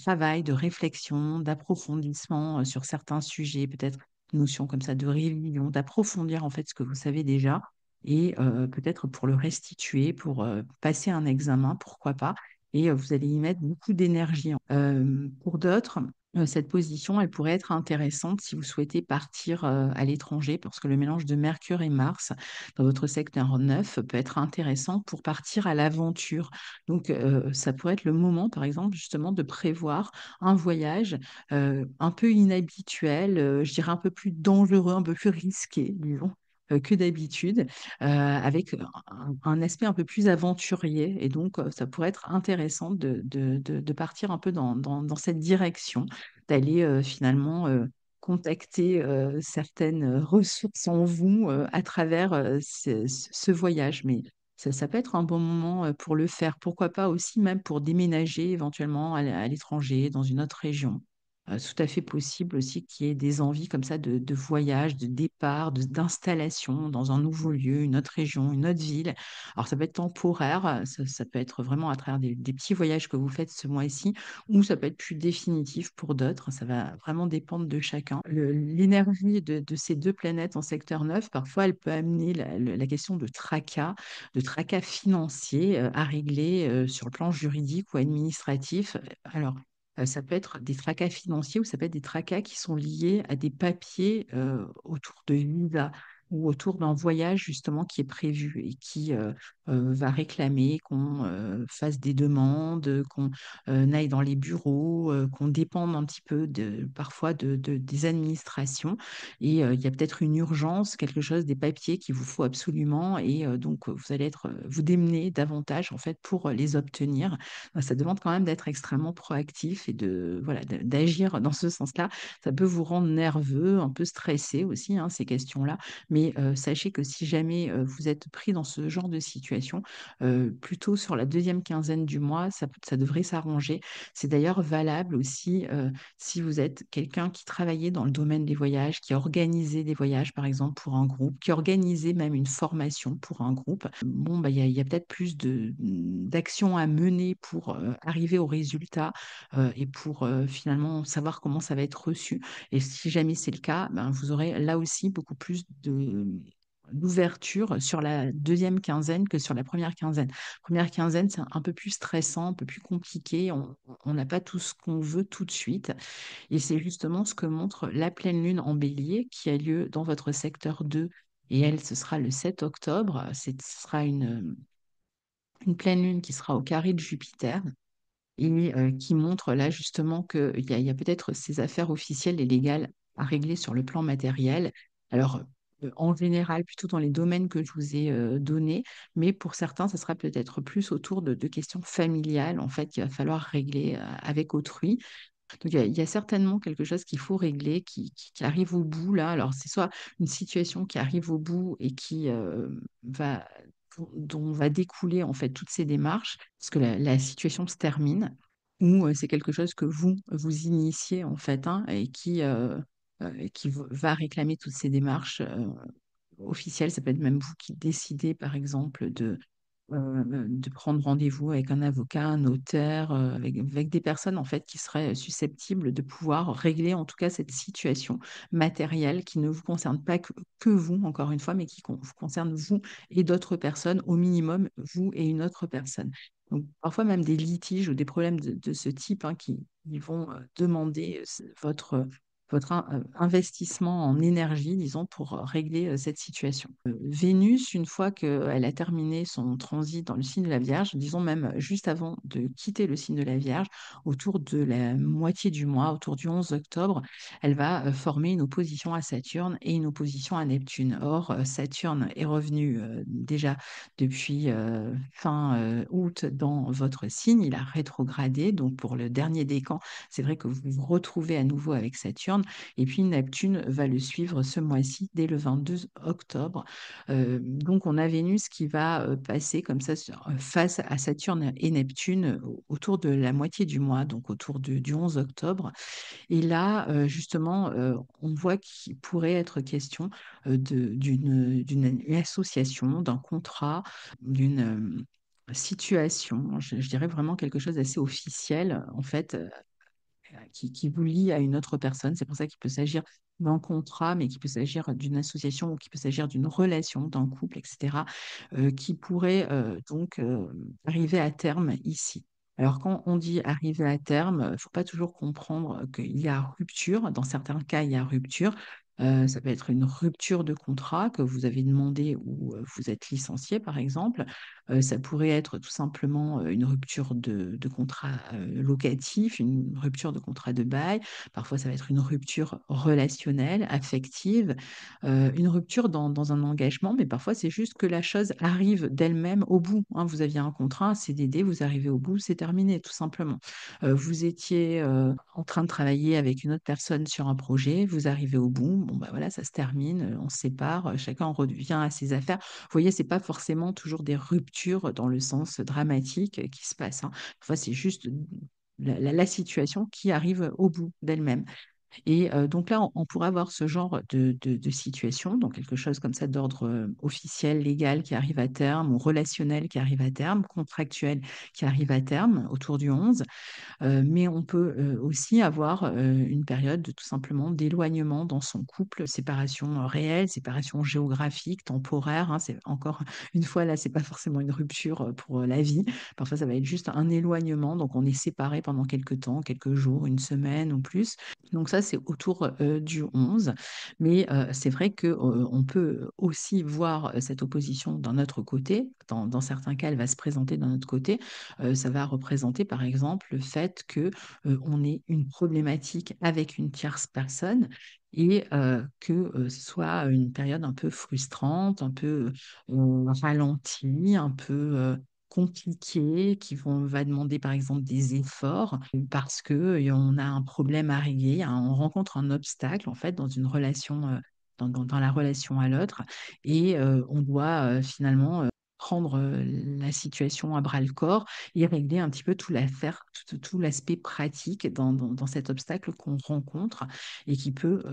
travail, de réflexion, d'approfondissement sur certains sujets, peut-être une notion comme ça de révision, d'approfondir en fait ce que vous savez déjà. Et peut-être pour le restituer, pour passer un examen, pourquoi pas. Et vous allez y mettre beaucoup d'énergie. Pour d'autres, cette position, elle pourrait être intéressante si vous souhaitez partir à l'étranger, parce que le mélange de Mercure et Mars dans votre secteur 9 peut être intéressant pour partir à l'aventure. Donc, ça pourrait être le moment, par exemple, justement, de prévoir un voyage un peu inhabituel, je dirais un peu plus dangereux, un peu plus risqué, disons. Que d'habitude, avec un aspect un peu plus aventurier. Et donc, ça pourrait être intéressant de partir un peu dans cette direction, d'aller finalement contacter certaines ressources en vous à travers ce voyage. Mais ça peut être un bon moment pour le faire. Pourquoi pas aussi même pour déménager éventuellement à l'étranger, dans une autre région. tout à fait possible aussi qu'il y ait des envies comme ça de voyage, de départ, d'installation dans un nouveau lieu, une autre région, une autre ville. Alors ça peut être temporaire, ça peut être vraiment à travers des petits voyages que vous faites ce mois-ci, ou ça peut être plus définitif pour d'autres. Ça va vraiment dépendre de chacun. L'énergie de ces deux planètes en secteur 9, parfois, elle peut amener la question de tracas financiers à régler sur le plan juridique ou administratif. Alors, ça peut être des tracas financiers ou ça peut être des tracas qui sont liés à des papiers autour de visa ou autour d'un voyage justement qui est prévu et qui va réclamer qu'on fasse des demandes, qu'on aille dans les bureaux, qu'on dépende un petit peu parfois des administrations. Et il y a peut-être une urgence, quelque chose, des papiers qu'il vous faut absolument. Et donc, vous allez vous démener davantage en fait pour les obtenir. Ça demande quand même d'être extrêmement proactif et voilà, d'agir dans ce sens-là. Ça peut vous rendre nerveux, un peu stressé aussi, hein, ces questions-là. Mais sachez que si jamais vous êtes pris dans ce genre de situation, plutôt sur la deuxième quinzaine du mois, ça devrait s'arranger. C'est d'ailleurs valable aussi si vous êtes quelqu'un qui travaillait dans le domaine des voyages, qui organisait des voyages, par exemple, pour un groupe, qui organisait même une formation pour un groupe. Bon, bah, il y a peut-être plus d'actions à mener pour arriver au résultat et pour finalement savoir comment ça va être reçu. Et si jamais c'est le cas, ben, vous aurez là aussi beaucoup plus d'ouverture sur la deuxième quinzaine que sur la première quinzaine. Première quinzaine, c'est un peu plus stressant, un peu plus compliqué. On n'a pas tout ce qu'on veut tout de suite. Et c'est justement ce que montre la pleine lune en bélier qui a lieu dans votre secteur 2. Et elle, ce sera le 7 octobre. Ce sera une pleine lune qui sera au carré de Jupiter et qui montre là justement qu'il y a peut-être ces affaires officielles et légales à régler sur le plan matériel. Alors, en général, plutôt dans les domaines que je vous ai donnés, mais pour certains, ça sera peut-être plus autour de questions familiales, en fait, qu'il va falloir régler avec autrui. Donc, il y a certainement quelque chose qu'il faut régler, qui arrive au bout là. Alors, c'est soit une situation qui arrive au bout et qui va, dont va découler en fait toutes ces démarches, parce que la situation se termine, ou c'est quelque chose que vous initiez en fait, hein, et qui va réclamer toutes ces démarches officielles. Ça peut être même vous qui décidez, par exemple, de prendre rendez-vous avec un avocat, un notaire, avec des personnes en fait qui seraient susceptibles de pouvoir régler en tout cas cette situation matérielle qui ne vous concerne pas que vous, encore une fois, mais qui vous concerne vous et d'autres personnes, au minimum vous et une autre personne. Donc parfois même des litiges ou des problèmes de ce type hein, qui vont demander votre investissement en énergie, disons, pour régler cette situation. Vénus, une fois qu'elle a terminé son transit dans le signe de la Vierge, disons même juste avant de quitter le signe de la Vierge, autour de la moitié du mois, autour du 11 octobre, elle va former une opposition à Saturne et une opposition à Neptune. Or, Saturne est revenu déjà depuis fin août dans votre signe, il a rétrogradé, donc pour le dernier décan, c'est vrai que vous vous retrouvez à nouveau avec Saturne. Et puis Neptune va le suivre ce mois-ci, dès le 22 octobre. Donc on a Vénus qui va passer comme ça face à Saturne et Neptune autour de la moitié du mois, donc autour du 11 octobre. Et là, justement, on voit qu'il pourrait être question d'une association, d'un contrat, d'une situation, je dirais vraiment quelque chose d'assez officiel, en fait, qui vous lie à une autre personne. C'est pour ça qu'il peut s'agir d'un contrat, mais qu'il peut s'agir d'une association ou qu'il peut s'agir d'une relation, d'un couple, etc., qui pourrait donc arriver à terme ici. Alors, quand on dit arriver à terme, il ne faut pas toujours comprendre qu'il y a rupture. Dans certains cas, il y a rupture. Ça peut être une rupture de contrat que vous avez demandé ou vous êtes licencié, par exemple. Ça pourrait être tout simplement une rupture de contrat locatif, une rupture de contrat de bail. Parfois, ça va être une rupture relationnelle, affective, une rupture dans un engagement, mais parfois, c'est juste que la chose arrive d'elle-même au bout, hein. Vous aviez un contrat, un CDD, vous arrivez au bout, c'est terminé, tout simplement. Vous étiez en train de travailler avec une autre personne sur un projet, vous arrivez au bout, bon, bah voilà, ça se termine, on se sépare, chacun revient à ses affaires. Vous voyez, c'est pas forcément toujours des ruptures dans le sens dramatique qui se passe, hein. Parfois, c'est juste la situation qui arrive au bout d'elle-même. Et donc là, on pourrait avoir ce genre de situation, donc quelque chose comme ça d'ordre officiel, légal qui arrive à terme, ou relationnel qui arrive à terme, contractuel qui arrive à terme autour du 11. Mais on peut aussi avoir une période tout simplement d'éloignement dans son couple, séparation réelle, séparation géographique, temporaire, hein. C'est encore une fois là, c'est pas forcément une rupture pour la vie. Parfois, ça va être juste un éloignement. Donc, on est séparés pendant quelques temps, quelques jours, une semaine ou plus. Donc ça, c'est autour du 11. Mais c'est vrai que on peut aussi voir cette opposition d'un autre côté. Dans certains cas, elle va se présenter d'un autre côté. Ça va représenter, par exemple, le fait que on ait une problématique avec une tierce personne et que ce soit une période un peu frustrante, un peu ralentie, un peu compliquée, va demander par exemple des efforts parce que on a un problème à régler, hein, on rencontre un obstacle en fait dans une relation, dans la relation à l'autre et on doit finalement prendre la situation à bras le corps et régler un petit peu tout l'affaire, tout l'aspect pratique dans cet obstacle qu'on rencontre et qui peut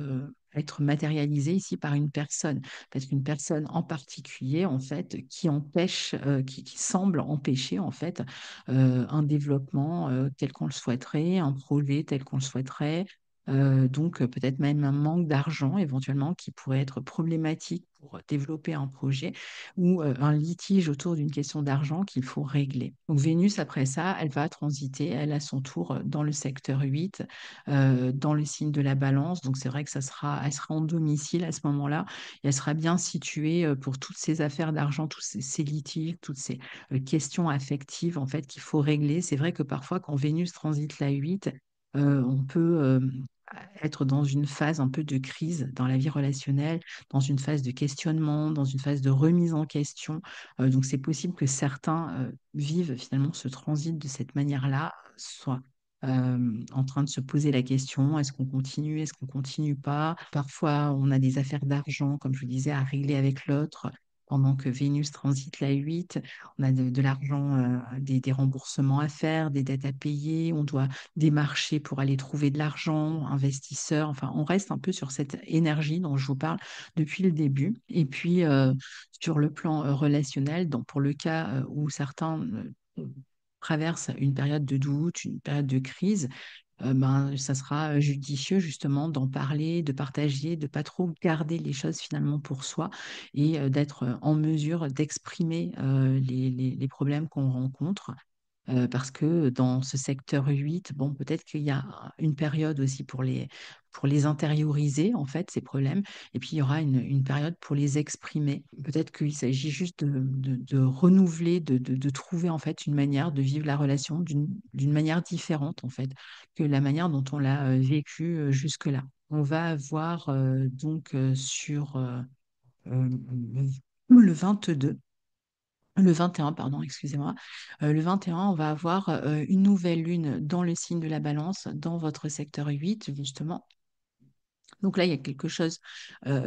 être matérialisé ici par une personne. Parce qu'une personne en particulier, en fait, qui empêche, qui semble empêcher, en fait, un développement tel qu'on le souhaiterait, un projet tel qu'on le souhaiterait. Donc, peut-être même un manque d'argent éventuellement qui pourrait être problématique pour développer un projet ou un litige autour d'une question d'argent qu'il faut régler. Donc Vénus, après ça, elle va transiter, elle, à son tour, dans le secteur 8, dans le signe de la balance. Donc c'est vrai que elle sera en domicile à ce moment-là et elle sera bien située pour toutes ces affaires d'argent, tous ces litiges, toutes ces questions affectives en fait qu'il faut régler. C'est vrai que parfois, quand Vénus transite la 8, on peut être dans une phase un peu de crise dans la vie relationnelle, dans une phase de questionnement, dans une phase de remise en question. Donc c'est possible que certains vivent finalement ce transit de cette manière-là, soit en train de se poser la question, est-ce qu'on continue pas? Parfois, on a des affaires d'argent, comme je vous disais, à régler avec l'autre. Pendant que Vénus transite la 8, on a de l'argent, des remboursements à faire, des dettes à payer, on doit démarcher pour aller trouver de l'argent, investisseurs. Enfin, on reste un peu sur cette énergie dont je vous parle depuis le début. Et puis, sur le plan relationnel, donc pour le cas où certains traversent une période de doute, une période de crise, ben, ça sera judicieux justement d'en parler, de partager, de pas trop garder les choses finalement pour soi et d'être en mesure d'exprimer les problèmes qu'on rencontre parce que dans ce secteur 8, bon, peut-être qu'il y a une période aussi pour les intérioriser, en fait, ces problèmes, et puis il y aura une période pour les exprimer. Peut-être qu'il s'agit juste de renouveler, de trouver, en fait, une manière de vivre la relation d'une manière différente, en fait, que la manière dont on l'a vécue jusque-là. On va avoir donc euh, le 22. Le 21, pardon, excusez-moi. Le 21, on va avoir une nouvelle lune dans le signe de la balance, dans votre secteur 8, justement. Donc là, il y a quelque chose,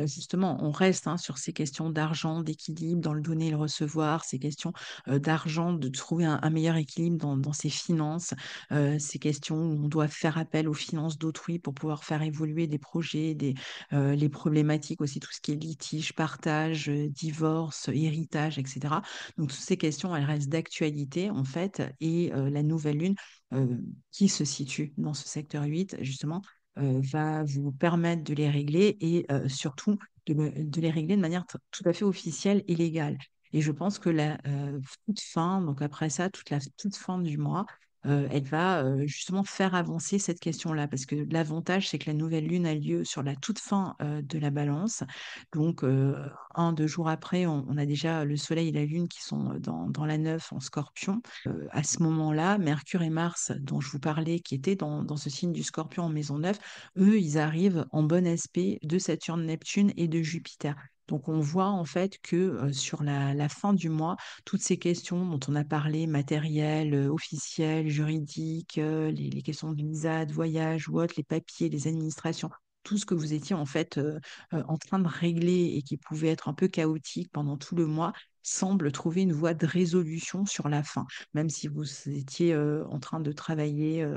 justement, on reste hein, sur ces questions d'argent, d'équilibre dans le donner et le recevoir, ces questions d'argent, de trouver un meilleur équilibre dans ses finances, ces questions où on doit faire appel aux finances d'autrui pour pouvoir faire évoluer des projets, les problématiques aussi, tout ce qui est litige, partage, divorce, héritage, etc. Donc toutes ces questions, elles restent d'actualité en fait, et la nouvelle lune qui se situe dans ce secteur 8, justement va vous permettre de les régler et surtout de les régler de manière tout à fait officielle et légale. Et je pense que la toute fin, donc après ça, toute fin du mois, elle va justement faire avancer cette question-là. Parce que l'avantage, c'est que la nouvelle lune a lieu sur la toute fin de la balance. Donc, deux jours après, on a déjà le soleil et la lune qui sont dans la 9 en scorpion. À ce moment-là, Mercure et Mars, dont je vous parlais, qui étaient dans ce signe du Scorpion en maison 9, eux, ils arrivent en bon aspect de Saturne, Neptune et de Jupiter. Donc on voit en fait que sur la fin du mois, toutes ces questions dont on a parlé, matérielles, officielles, juridiques, les questions de visa, de voyage ou autres, les papiers, les administrations, tout ce que vous étiez en fait en train de régler et qui pouvait être un peu chaotique pendant tout le mois, semble trouver une voie de résolution sur la fin, même si vous étiez en train de travailler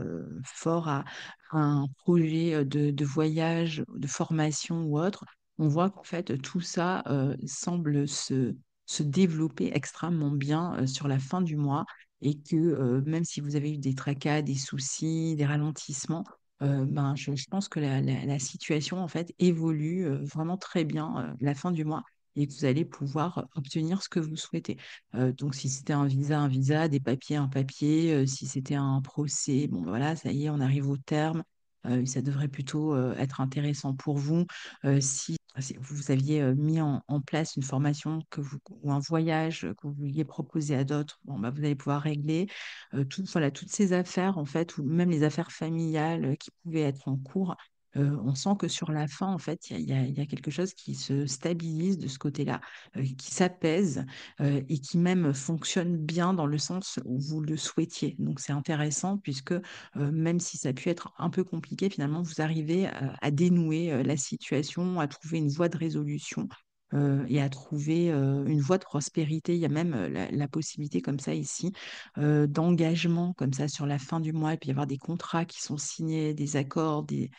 fort à un projet de voyage, de formation ou autre. On voit qu'en fait, tout ça semble se développer extrêmement bien sur la fin du mois et que même si vous avez eu des tracas, des soucis, des ralentissements, ben, je pense que la situation en fait évolue vraiment très bien la fin du mois et que vous allez pouvoir obtenir ce que vous souhaitez. Donc si c'était un visa, des papiers, un papier, si c'était un procès, bon ben voilà, ça y est, on arrive au terme. Ça devrait plutôt être intéressant pour vous. Si vous aviez mis en place une formation ou un voyage que vous vouliez proposer à d'autres, bon, bah, vous allez pouvoir régler voilà, toutes ces affaires, en fait, ou même les affaires familiales qui pouvaient être en cours. On sent que sur la fin, en fait, il y a quelque chose qui se stabilise de ce côté-là, qui s'apaise et qui même fonctionne bien dans le sens où vous le souhaitiez. Donc, c'est intéressant puisque même si ça a pu être un peu compliqué, finalement, vous arrivez à dénouer la situation, à trouver une voie de résolution et à trouver une voie de prospérité. Il y a même la possibilité comme ça ici d'engagement comme ça sur la fin du mois, et puis y avoir des contrats qui sont signés, des accords, des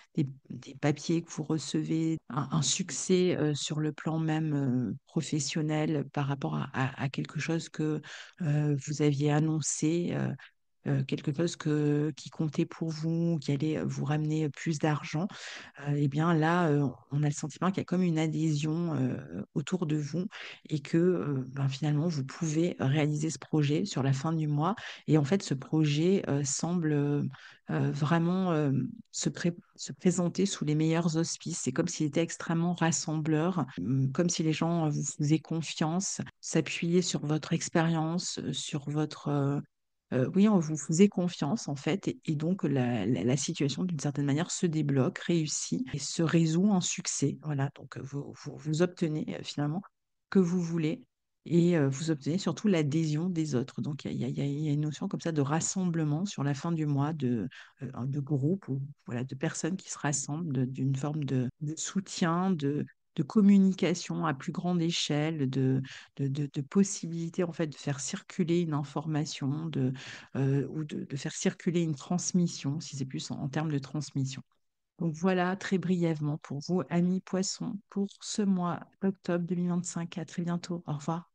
papiers que vous recevez, un succès sur le plan même professionnel par rapport à quelque chose que vous aviez annoncé. Quelque chose qui comptait pour vous, qui allait vous ramener plus d'argent, eh bien là, on a le sentiment qu'il y a comme une adhésion autour de vous et que ben, finalement, vous pouvez réaliser ce projet sur la fin du mois. Et en fait, ce projet semble vraiment se présenter sous les meilleurs auspices. C'est comme s'il était extrêmement rassembleur, comme si les gens vous faisaient confiance, s'appuyaient sur votre expérience, sur votre... oui, on vous faisait confiance en fait, et donc la situation d'une certaine manière se débloque, réussit et se résout en succès. Voilà, donc vous obtenez finalement ce que vous voulez et vous obtenez surtout l'adhésion des autres. Donc il y a une notion comme ça de rassemblement sur la fin du mois, de groupe ou voilà, de personnes qui se rassemblent, d'une forme de soutien, de communication à plus grande échelle, de possibilités en fait de faire circuler une information, ou de faire circuler une transmission, si c'est plus en termes de transmission. Donc voilà, très brièvement pour vous, amis poissons, pour ce mois d'octobre 2025. À très bientôt. Au revoir.